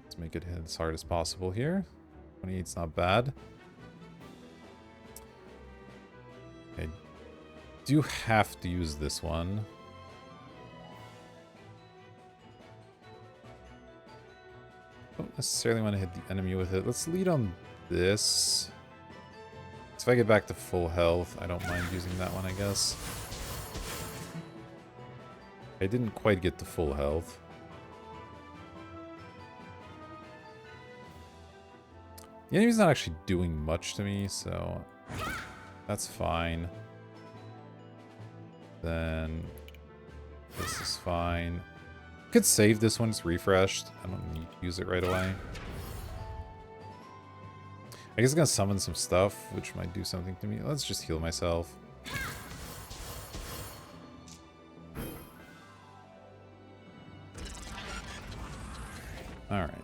Let's make it hit as hard as possible here. 28's not bad. I do have to use this one. Don't necessarily want to hit the enemy with it. Let's lead on this. So if I get back to full health, I don't mind using that one, I guess. I didn't quite get to full health. The enemy's not actually doing much to me, so... That's fine. Then this is fine. Could save this one, it's refreshed. I don't need to use it right away. I guess I'm gonna summon some stuff, which might do something to me. Let's just heal myself. Alright.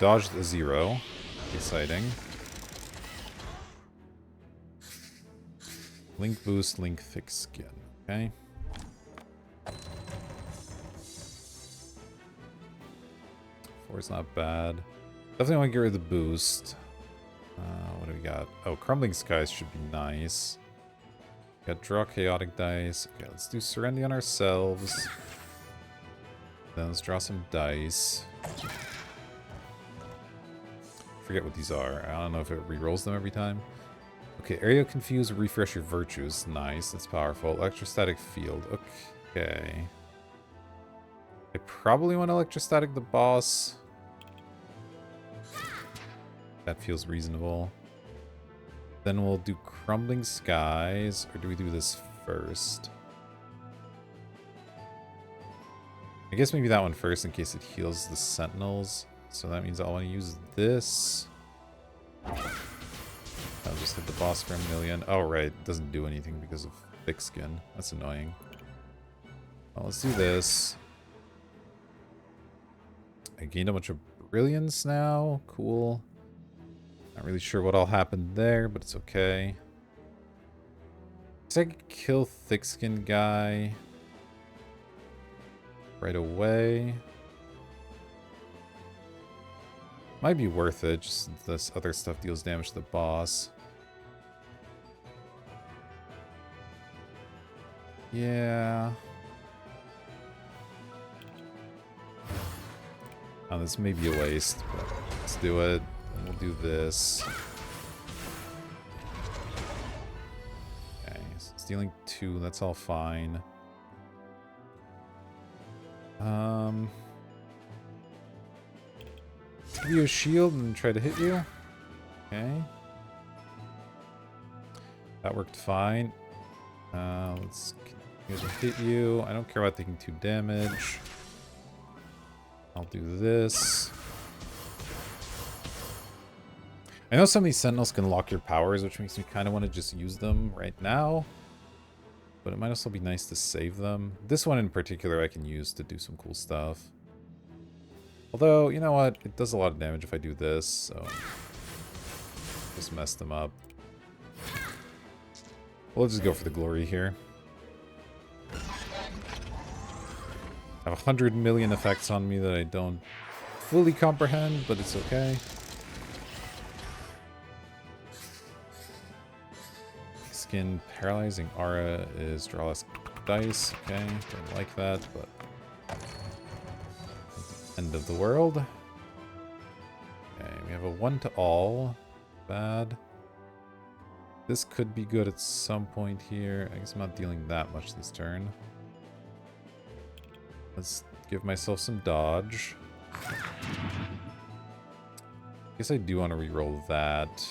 Dodged a 0. Exciting. Link boost, link thick skin. Okay. Four's not bad. Definitely want to get rid of the boost. What do we got? Oh, Crumbling Skies should be nice. Got draw chaotic dice. Okay, let's do Serenity on ourselves. Then let's draw some dice. Forget what these are. I don't know if it re-rolls them every time. Okay, Area Confuse, refresh your virtues. Nice, that's powerful. Electrostatic Field. Okay. I probably want Electrostatic the boss. That feels reasonable. Then we'll do Crumbling Skies. Or do we do this first? I guess maybe that one first in case it heals the Sentinels. So that means I'll want to use this. I'll just hit the boss for 1,000,000. Oh, right. It doesn't do anything because of thick skin. That's annoying. Well, let's do this. I gained a bunch of brilliance now. Cool. Not really sure what all happened there, but it's okay. Guess I could kill thick skin guy right away. Might be worth it, just since this other stuff deals damage to the boss. Yeah. Oh, this may be a waste, but let's do it. And we'll do this. Okay, so it's dealing 2, that's all fine. Give you a shield and try to hit you. Okay. That worked fine. Let's continue to hit you. I don't care about taking 2 damage. I'll do this. I know some of these Sentinels can lock your powers, which makes me kind of want to just use them right now. But it might also be nice to save them. This one in particular I can use to do some cool stuff. Although, you know what? It does a lot of damage if I do this, so... just mess them up. We'll just go for the glory here. I have 100,000,000 effects on me that I don't fully comprehend, but it's okay. Skin paralyzing aura is draw less dice. Okay, don't like that, but end of the world. Okay, we have a 1 to all. Bad. This could be good at some point here. I guess I'm not dealing that much this turn. Let's give myself some dodge. Guess I do want to reroll that.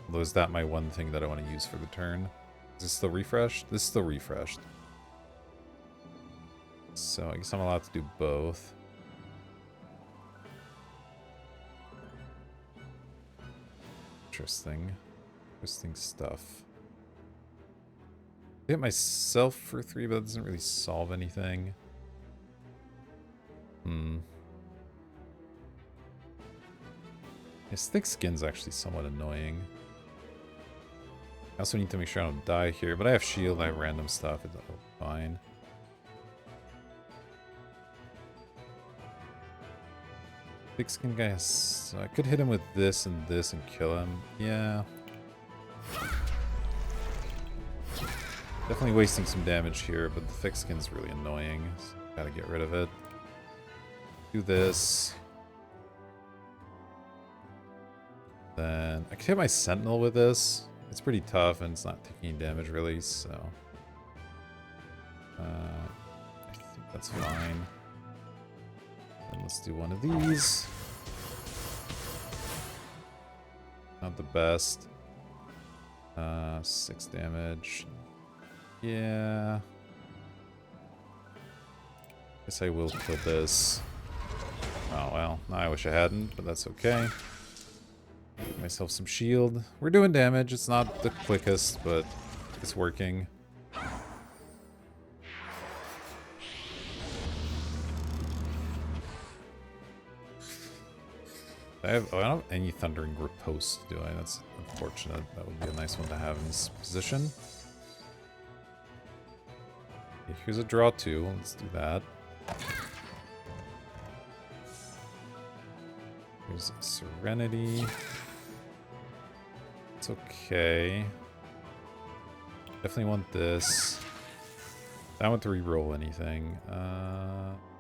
Although is that my one thing that I want to use for the turn? Is this still refreshed? This is still refreshed. So I guess I'm allowed to do both. Interesting. Interesting stuff. I hit myself for 3, but that doesn't really solve anything. His thick skin's actually somewhat annoying. I also need to make sure I don't die here, but I have shield, I have random stuff, it's fine. Thick skin guy has... So I could hit him with this and kill him. Yeah. Definitely wasting some damage here, but the thick skin's really annoying. So gotta get rid of it. Do this. Then I could hit my sentinel with this. It's pretty tough and it's not taking any damage really, so I think that's fine. And let's do one of these. Not the best. 6 damage. Yeah. Guess I will kill this. Oh well, I wish I hadn't, but that's okay. Give myself some shield. We're doing damage. It's not the quickest, but it's working. I don't have any Thundering Riposte, do I? That's unfortunate. That would be a nice one to have in this position. Okay, here's a draw 2. Let's do that. Here's Serenity. It's okay. Definitely want this. I don't want to reroll anything.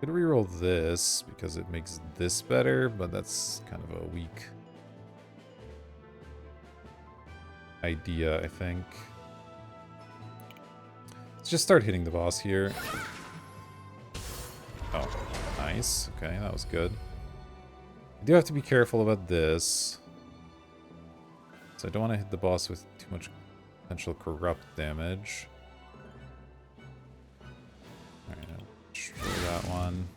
Could reroll this because it makes this better, but that's kind of a weak idea, I think. Let's just start hitting the boss here. Oh, nice. Okay, that was good. I do have to be careful about this. So I don't want to hit the boss with too much potential corrupt damage. Alright, I'll destroy that one.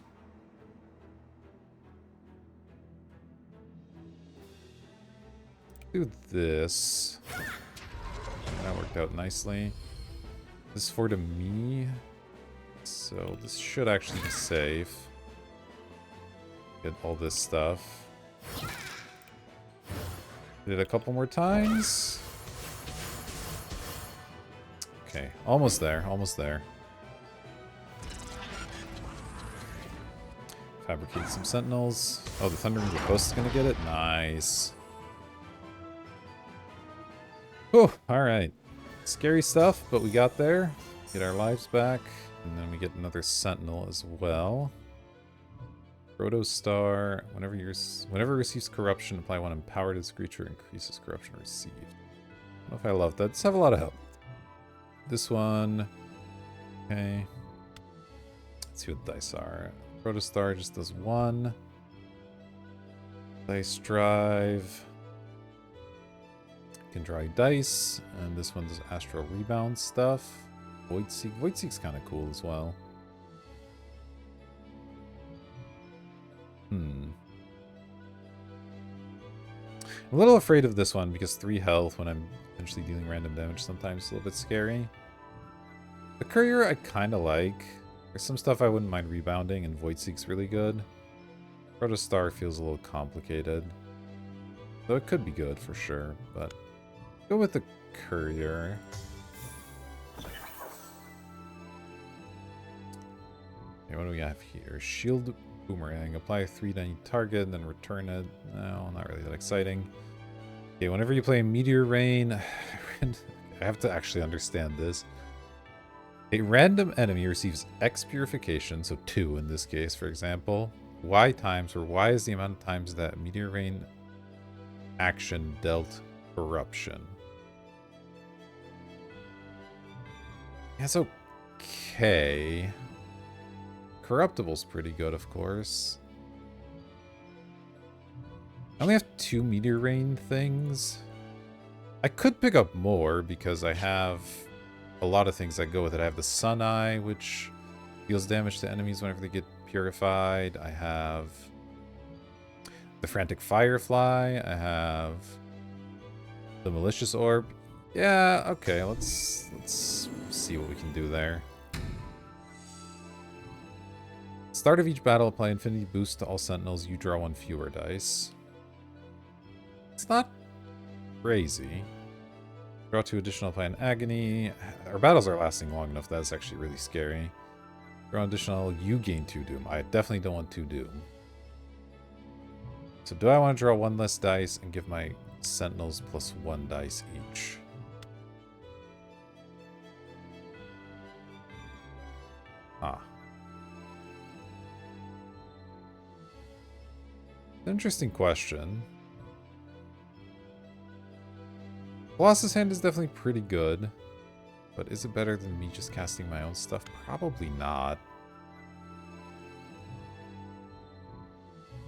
Do this. That worked out nicely. This is for to me. So this should actually be safe. Get all this stuff. Did it a couple more times. Okay, almost there, almost there. Fabricate some sentinels. Oh, the Thundering Riposte is gonna get it? Nice. Oh, alright. Scary stuff, but we got there. Get our lives back. And then we get another sentinel as well. Protostar. Whenever it receives corruption, apply one empowered to this creature, increases corruption received. I don't know if I love that. Just have a lot of help. This one. Okay. Let's see what dice are. Protostar just does 1. Dice drive. Can dry dice. And this one does astral rebound stuff. Voidseek. Voidseek's kind of cool as well. I'm a little afraid of this one because 3 health when I'm potentially dealing random damage sometimes is a little bit scary. The Courier I kind of like. There's some stuff I wouldn't mind rebounding, and Voidseek's really good. Protostar feels a little complicated. Though it could be good for sure, but go with the Courier. Okay, what do we have here? Shield Boomerang. Apply 3 to any target and then return it. No, not really that exciting. Okay, whenever you play Meteor Rain... I have to actually understand this. A random enemy receives X purification, so 2 in this case, for example. Y times, or Y is the amount of times that Meteor Rain action dealt corruption. That's okay. Corruptible's pretty good, of course. I only have 2 Meteor Rain things. I could pick up more because I have a lot of things that go with it. I have the Sun Eye, which deals damage to enemies whenever they get purified. I have the Frantic Firefly. I have the Malicious Orb. Yeah, okay, let's see what we can do there. Start of each battle, apply infinity boost to all sentinels. You draw 1 fewer dice. It's not crazy. Draw 2 additional, apply an agony. Our battles are lasting long enough. That's actually really scary. Draw an additional, you gain 2 doom. I definitely don't want 2 doom. So do I want to draw 1 less dice and give my sentinels plus 1 dice each? Ah. Interesting question. Colossus Hand is definitely pretty good. But is it better than me just casting my own stuff? Probably not.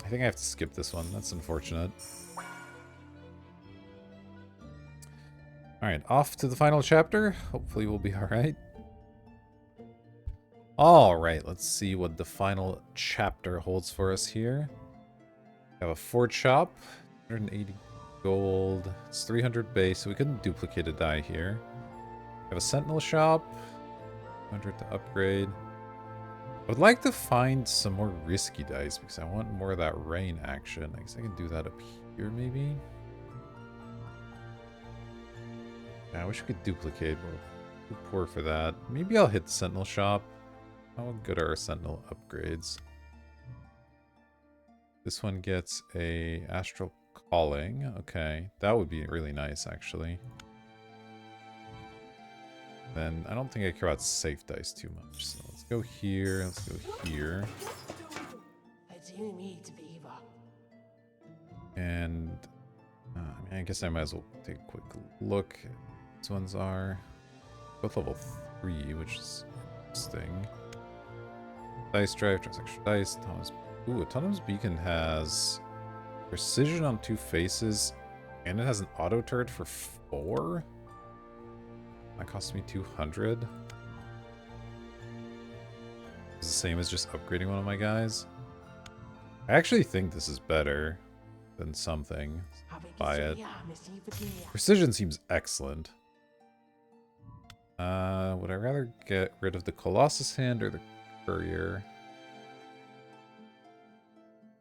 I think I have to skip this one. That's unfortunate. Alright, off to the final chapter. Hopefully we'll be alright. Alright, let's see what the final chapter holds for us here. We have a fort shop, 180 gold. It's 300 base, so we couldn't duplicate a die here. We have a sentinel shop, 100 to upgrade. I would like to find some more risky dice because I want more of that rain action. I guess I can do that up here maybe. Yeah, I wish we could duplicate. We're too poor for that. Maybe I'll hit the sentinel shop. How good are our sentinel upgrades? This one gets a astral calling. Okay, that would be really nice actually. Then I don't think I care about safe dice too much. So let's go here. Let's go here. And I mean, I guess I might as well take a quick look. These ones are both level 3, which is interesting. Dice drive, transaction dice. Ooh, Autonomous Beacon has precision on 2 faces, and it has an auto turret for 4. That cost me 200. It's the same as just upgrading one of my guys. I actually think this is better than something. Buy it. Precision seems excellent. Would I rather get rid of the Colossus Hand or the Courier?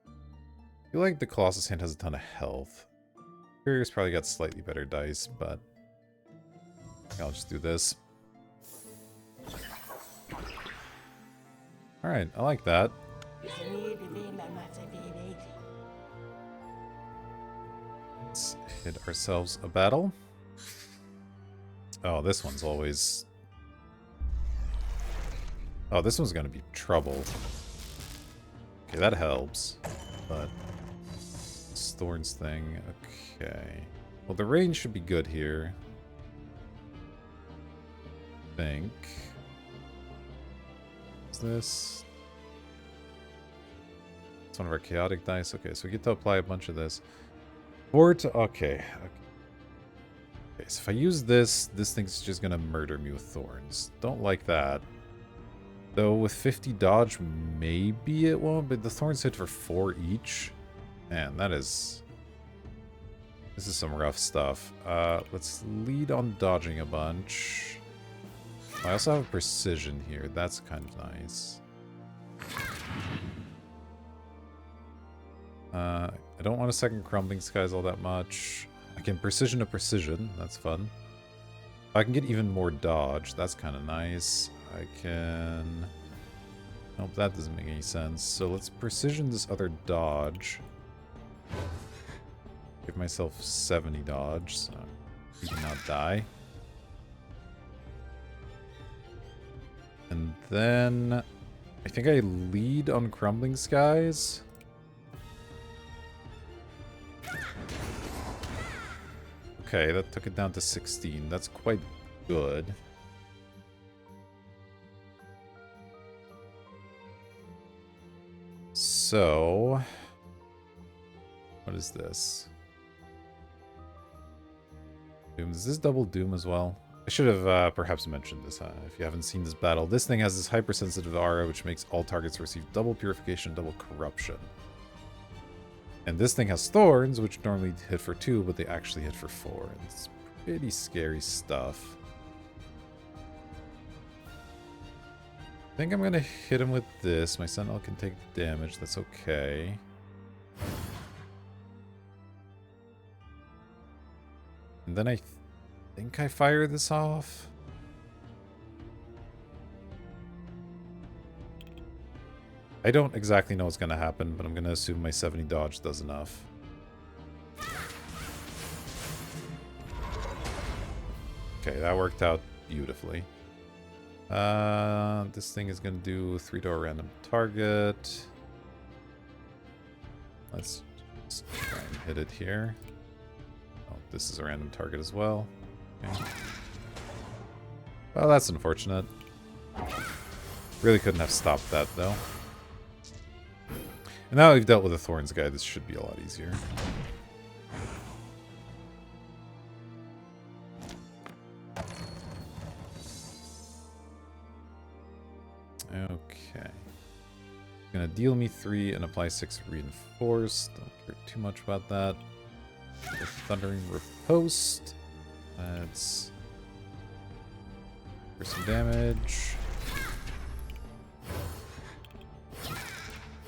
I feel like the Colossus Hand has a ton of health. Courier's probably got slightly better dice, but I'll just do this. Alright, I like that. Let's hit ourselves a battle. Oh, this one's always... Oh, this one's gonna be trouble. Okay, that helps. But... this Thorns thing, okay. Well, the range should be good here. I think. What's this? It's one of our chaotic dice. Okay, so we get to apply a bunch of this. Okay. Okay, so if I use this, this thing's just gonna murder me with thorns. Don't like that. Though with 50 dodge, maybe it won't, but the thorns hit for 4 each. Man, that is... this is some rough stuff. Let's lead on dodging a bunch. I also have precision here. That's kind of nice. I don't want a second Crumbling Skies all that much. I can precision to precision. That's fun. I can get even more dodge. That's kind of nice. I can... nope, that doesn't make any sense. So let's precision this other dodge. Give myself 70 dodge, so he cannot die. And then I think I lead on Crumbling Skies. Okay, that took it down to 16. That's quite good. So, what is this? Doom. Is this double Doom as well? I should have perhaps mentioned this, if you haven't seen this battle. This thing has this hypersensitive aura, which makes all targets receive double purification, double corruption. And this thing has thorns, which normally hit for 2, but they actually hit for 4. And it's pretty scary stuff. I think I'm gonna hit him with this. My Sentinel can take the damage, that's okay. And then I think I fire this off. I don't exactly know what's going to happen, but I'm going to assume my 70 dodge does enough. Okay, that worked out beautifully. This thing is going to do 3 to a random target. Let's just try and hit it here. Oh, this is a random target as well. Okay. Well, that's unfortunate. Really couldn't have stopped that, though. And now we've dealt with the Thorns guy, this should be a lot easier. Okay. Gonna deal me 3 and apply 6 reinforced. Don't care too much about that. The Thundering Riposte. Let's for some damage.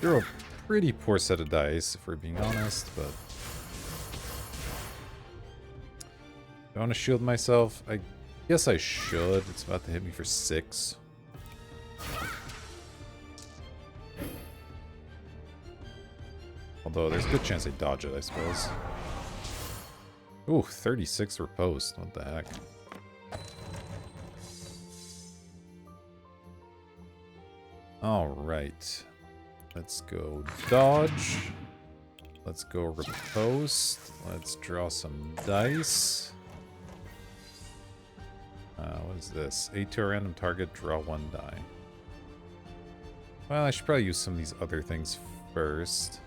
You're a pretty poor set of dice, if we're being honest, but do I want to shield myself? I guess I should. It's about to hit me for 6. Although there's a good chance I dodge it, I suppose. Ooh, 36 riposte. What the heck? Alright. Let's go dodge. Let's go riposte. Let's draw some dice. What is this? A to a random target, draw 1 die. Well, I should probably use some of these other things first.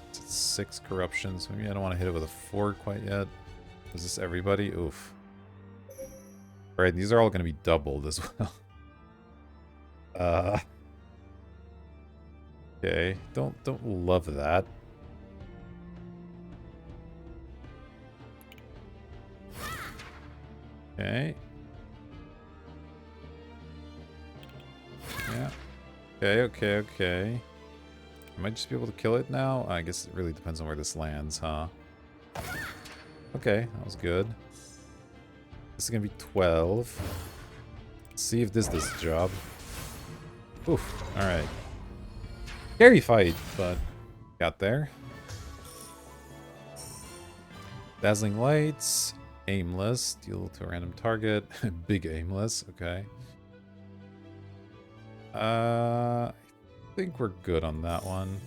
It's at 6 corruptions. Maybe I don't want to hit it with a 4 quite yet. Is this everybody? Oof. Alright, these are all going to be doubled as well. Okay, don't love that. Okay. Yeah. Okay. I might just be able to kill it now. I guess it really depends on where this lands, huh? Okay, that was good. This is gonna be 12. Let's see if this does the job. Oof, alright. Scary fight, but got there. Dazzling Lights, aimless, deal to a random target. Big aimless, okay. I think we're good on that one.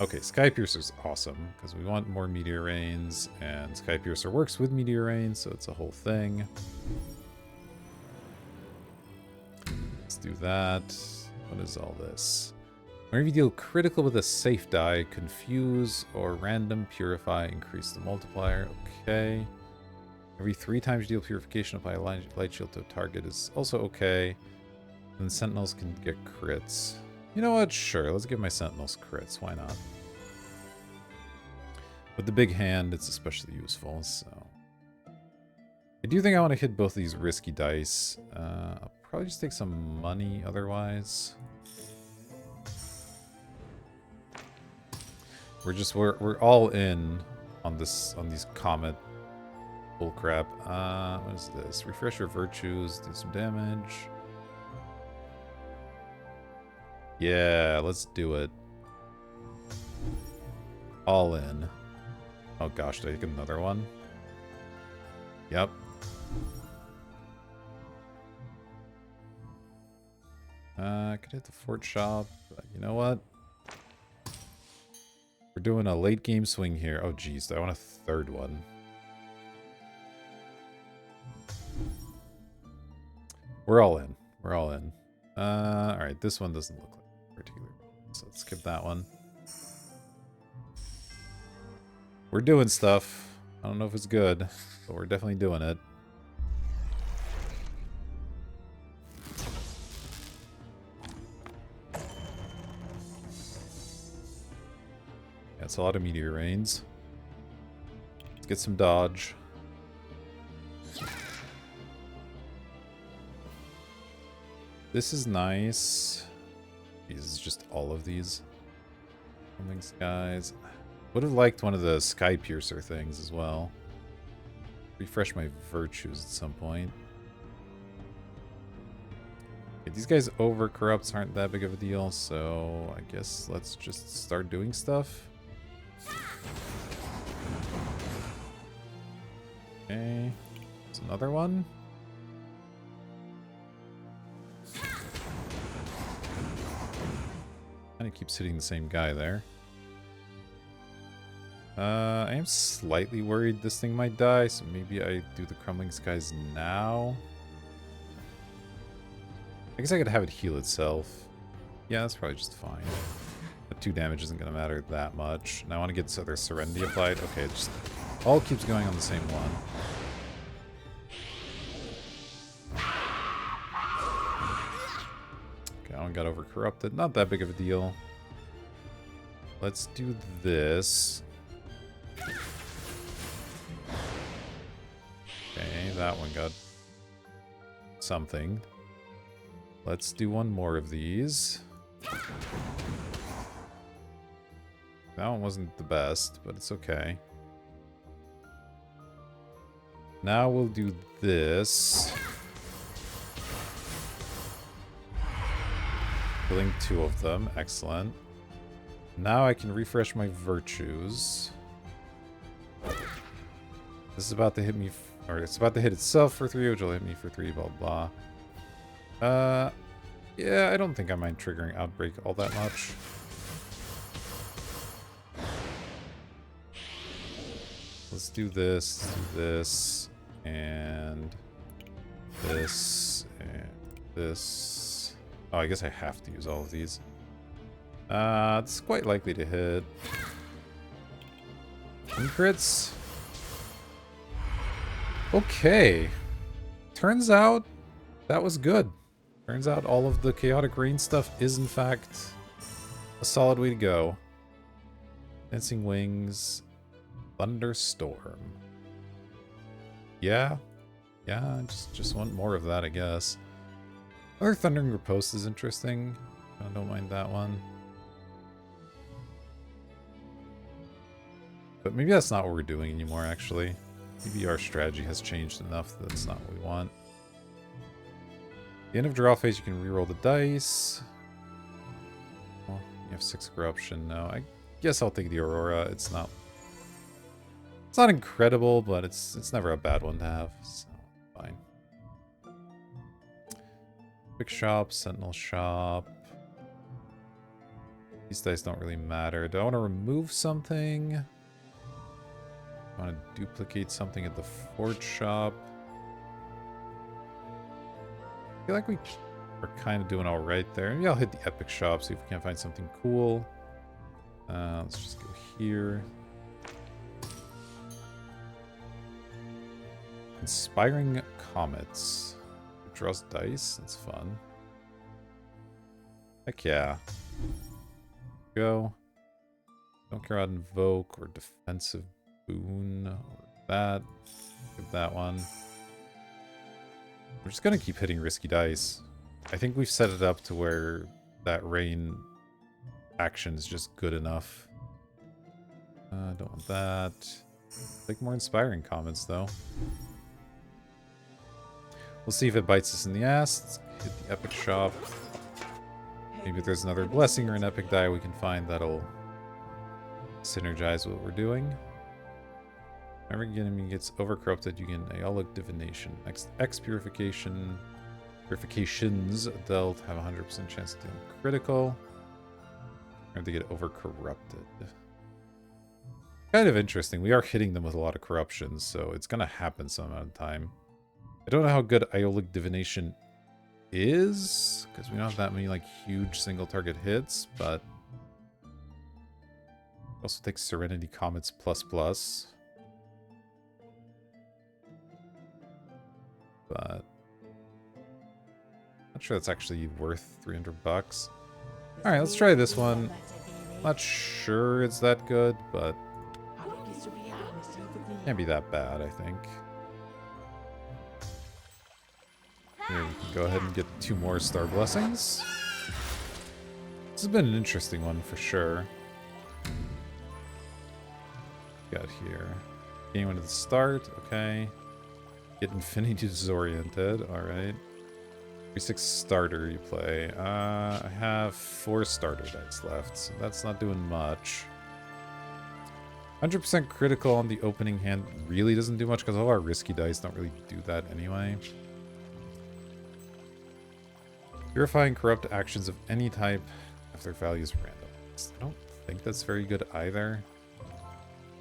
Okay, Sky Piercer's awesome, because we want more Meteor Rains, and Sky Piercer works with Meteor Rains, so it's a whole thing. Let's do that. What is all this? Whenever you deal critical with a safe die, confuse or random purify, increase the multiplier. Okay. Every 3 times you deal purification, apply a light shield to a target is also okay. And sentinels can get crits. You know what? Sure, let's give my sentinels crits. Why not? With the big hand, it's especially useful, so... I do think I want to hit both of these risky dice. I'll probably just take some money otherwise. We're all in on these comet bullcrap. What is this? Refresh your virtues, do some damage. Yeah, let's do it. All in. Oh gosh, did I get another one? Yep. I could hit the fort shop, but you know what? We're doing a late game swing here. Oh geez, I want a 3rd one. We're all in. We're all in. Alright, this one doesn't look like particular. So let's skip that one. We're doing stuff. I don't know if it's good, but we're definitely doing it. Yeah, it's a lot of meteor rains. Let's get some dodge. This is nice. This is just all of these. Something skies. Would have liked one of the Sky Piercer things as well. Refresh my virtues at some point. Okay, these guys over corrupts aren't that big of a deal, so I guess let's just start doing stuff. Okay, there's another one. Kind of keeps hitting the same guy there. I am slightly worried this thing might die, so maybe I do the Crumbling Skies now. I guess I could have it heal itself. Yeah, that's probably just fine. But 2 damage isn't going to matter that much. And I want to get this other Serenity applied. Okay, it just all keeps going on the same one. one got over corrupted. Not that big of a deal. Let's do this. Okay, that one got something. Let's do one more of these. That one wasn't the best, but it's okay. Now we'll do this. Killing 2 of them. Excellent. Now I can refresh my virtues. This is about to hit me, or it's about to hit itself for 3, which will hit me for 3, blah, blah. Yeah, I don't think I mind triggering Outbreak all that much. Let's do this, and this, and this. Oh, I guess I have to use all of these. It's quite likely to hit. And crits. Okay. Turns out that was good. Turns out all of the chaotic rain stuff is in fact a solid way to go. Dancing Wings. Thunderstorm. Yeah. Yeah, just want more of that, I guess. Another Thundering Riposte is interesting. I don't mind that one. But maybe that's not what we're doing anymore, actually. Maybe our strategy has changed enough that it's not what we want. At the end of draw phase, you can reroll the dice. Well, you have 6 corruption. No, I guess I'll take the Aurora. It's not incredible, but it's never a bad one to have. So fine. Quick shop, Sentinel shop. These dice don't really matter. Do I want to remove something? I want to duplicate something at the Forge shop. I feel like we are kind of doing all right there. Maybe I'll hit the Epic shop, see if we can find something cool. Let's just go here. Inspiring Comets. It draws dice. That's fun. Heck yeah. Go. Don't care about Invoke or Defensive Boon or that. Give that one. We're just gonna keep hitting risky dice. I think we've set it up to where that rain action is just good enough. Don't want that. Like more inspiring comments though. We'll see if it bites us in the ass. Let's hit the epic shop. Maybe there's another blessing or an epic die we can find that'll synergize with what we're doing. Whenever an enemy gets overcorrupted, you get Aeolic Divination. X purifications dealt have a 100% chance of doing critical. Or they get overcorrupted. Kind of interesting. We are hitting them with a lot of corruptions, so it's going to happen some amount of time. I don't know how good Aeolic Divination is, because we don't have that many like huge single target hits, but also takes Serenity Comets ++. But not sure that's actually worth 300 bucks. All right, let's try this one. Not sure it's that good, but can't be that bad, I think. Here, we can go ahead and get 2 more Star Blessings. This has been an interesting one for sure. Got here. Gain one at the start, okay. Get Infinity Disoriented, alright. 36 starter you play. I have 4 starter dice left, so that's not doing much. 100% critical on the opening hand really doesn't do much because all our risky dice don't really do that anyway. Purifying corrupt actions of any type if their value is random. I don't think that's very good either.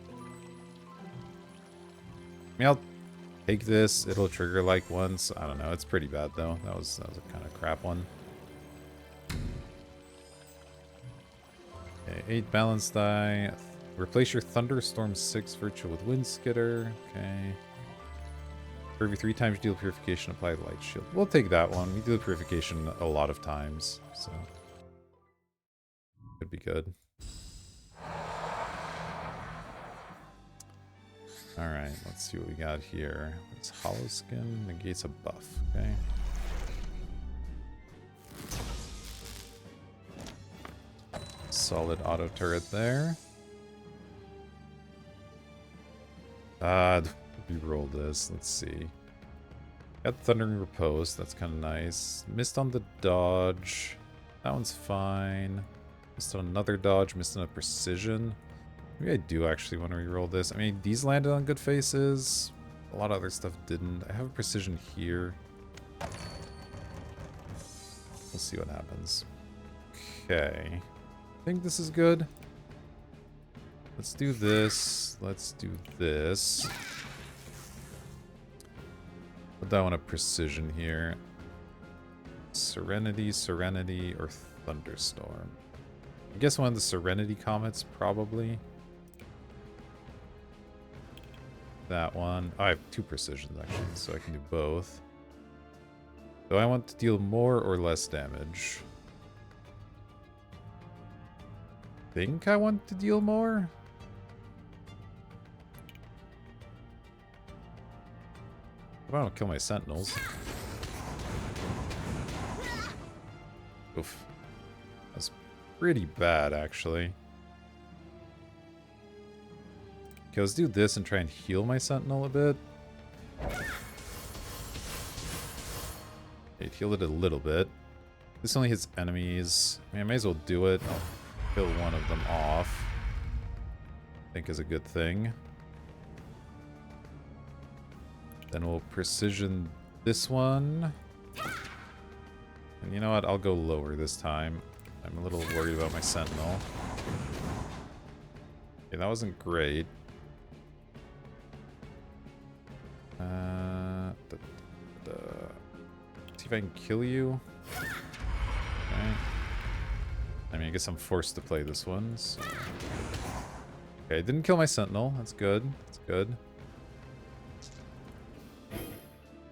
I mean, I'll take this. It'll trigger like once. I don't know. It's pretty bad though. That was a kind of crap one. Okay, 8 balance die. Replace your Thunderstorm 6 virtual with Wind Skitter. Okay. For every 3 times you deal purification, apply light shield. We'll take that one. We deal purification a lot of times, so could be good. Alright, let's see what we got here. It's hollow skin, negates a buff, okay. Solid auto turret there. Reroll this, let's see. Got Thundering Repose, that's kind of nice. Missed on the dodge. That one's fine. Missed on another dodge, missed on a precision. Maybe I do actually want to reroll this. I mean, these landed on good faces. A lot of other stuff didn't. I have a precision here. We'll see what happens. Okay. I think this is good. Let's do this. Let's do this. Put that one a precision here. Serenity, Serenity, or Thunderstorm. I guess one of the Serenity Comets, probably. That one. Oh, I have 2 precisions, actually, so I can do both. Do I want to deal more or less damage? I think I want to deal more. If I don't kill my sentinels. Oof. That's pretty bad, actually. Okay, let's do this and try and heal my sentinel a bit. It healed it a little bit. This only hits enemies. I mean, I may as well do it. I'll kill one of them off. I think is a good thing. Then we'll precision this one. And you know what? I'll go lower this time. I'm a little worried about my sentinel. Okay, that wasn't great. See if I can kill you. Okay. I mean, I guess I'm forced to play this one. So. Okay, didn't kill my sentinel. That's good. That's good.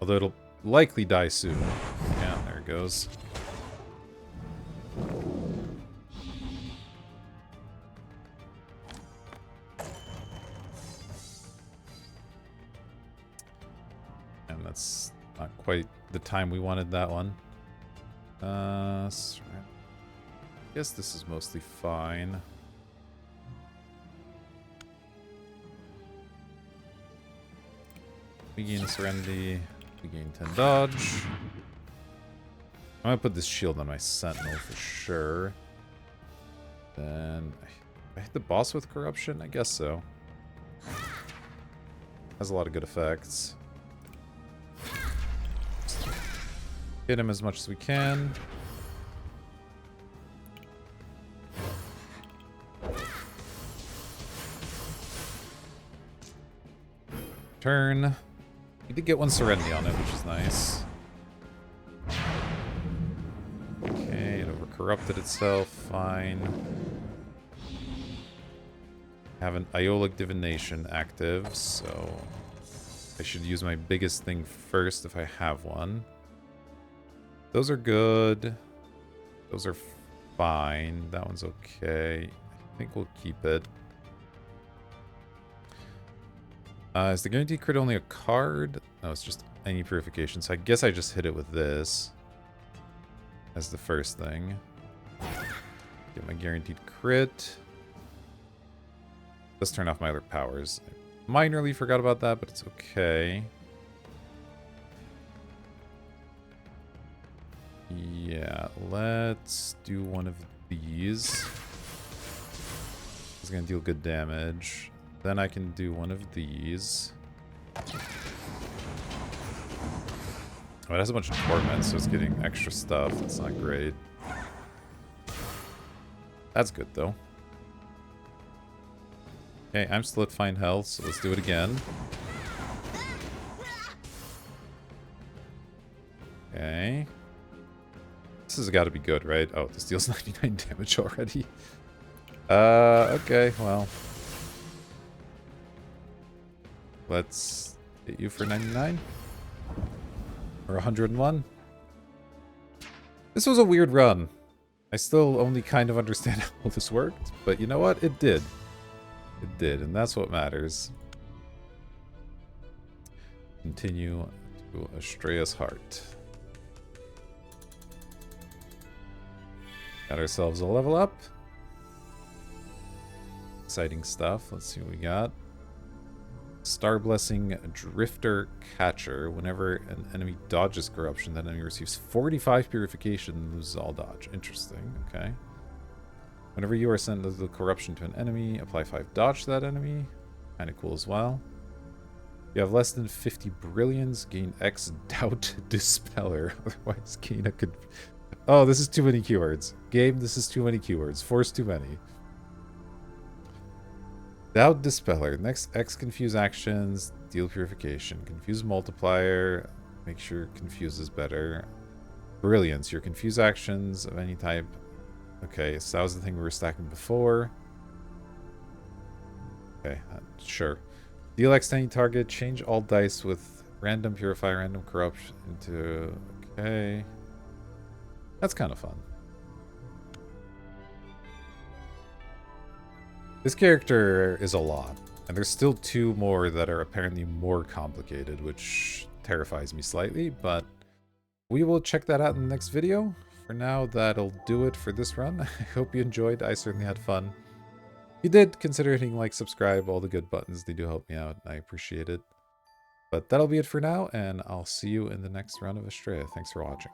Although it'll likely die soon. Yeah, there it goes. And that's not quite the time we wanted that one. I guess this is mostly fine. We gain Serenity. We gain 10 dodge. I'm gonna put this shield on my sentinel for sure. Then I hit the boss with corruption? I guess so. Has a lot of good effects. Hit him as much as we can. Turn. We did get 1 Serenity on it, which is nice. Okay, it over-corrupted itself. Fine. Have an Iolic Divination active, so I should use my biggest thing first if I have one. Those are good. Those are fine. That one's okay. I think we'll keep it. Is the guaranteed crit only a card? No, it's just any purification. So I guess I just hit it with this as the first thing. Get my guaranteed crit. Let's turn off my other powers. I minorly forgot about that, but it's okay. Yeah, let's do one of these. It's gonna deal good damage. Then I can do one of these. Oh, it has a bunch of torment, so it's getting extra stuff. That's not great. That's good, though. Okay, I'm still at fine health, so let's do it again. Okay. This has got to be good, right? Oh, this deals 99 damage already. Okay, well. Let's hit you for 99. Or 101. This was a weird run. I still only kind of understand how this worked, but you know what? It did. It did, and that's what matters. Continue to Astrea's heart. Got ourselves a level up. Exciting stuff. Let's see what we got. Star Blessing Drifter Catcher. Whenever an enemy dodges corruption, that enemy receives 45 purification and loses all dodge. Interesting. Okay. Whenever you are sent the corruption to an enemy, apply 5 dodge to that enemy. Kind of cool as well. You have less than 50 brilliance, gain X Doubt Dispeller. Otherwise, gain a... Oh, this is too many keywords. Game, this is too many keywords. Force too many. Doubt Dispeller. Next X confuse actions, deal purification. Confuse multiplier. Make sure confuse is better. Brilliance. Your confuse actions of any type. Okay, so that was the thing we were stacking before. Okay, sure. Deal X to any target. Change all dice with random purify, random corrupt into... Okay. That's kind of fun. This character is a lot, and there's still 2 more that are apparently more complicated, which terrifies me slightly, but we will check that out in the next video. For now, that'll do it for this run. I hope you enjoyed. I certainly had fun. If you did, consider hitting like, subscribe, all the good buttons. They do help me out, and I appreciate it. But that'll be it for now, and I'll see you in the next run of Astrea. Thanks for watching.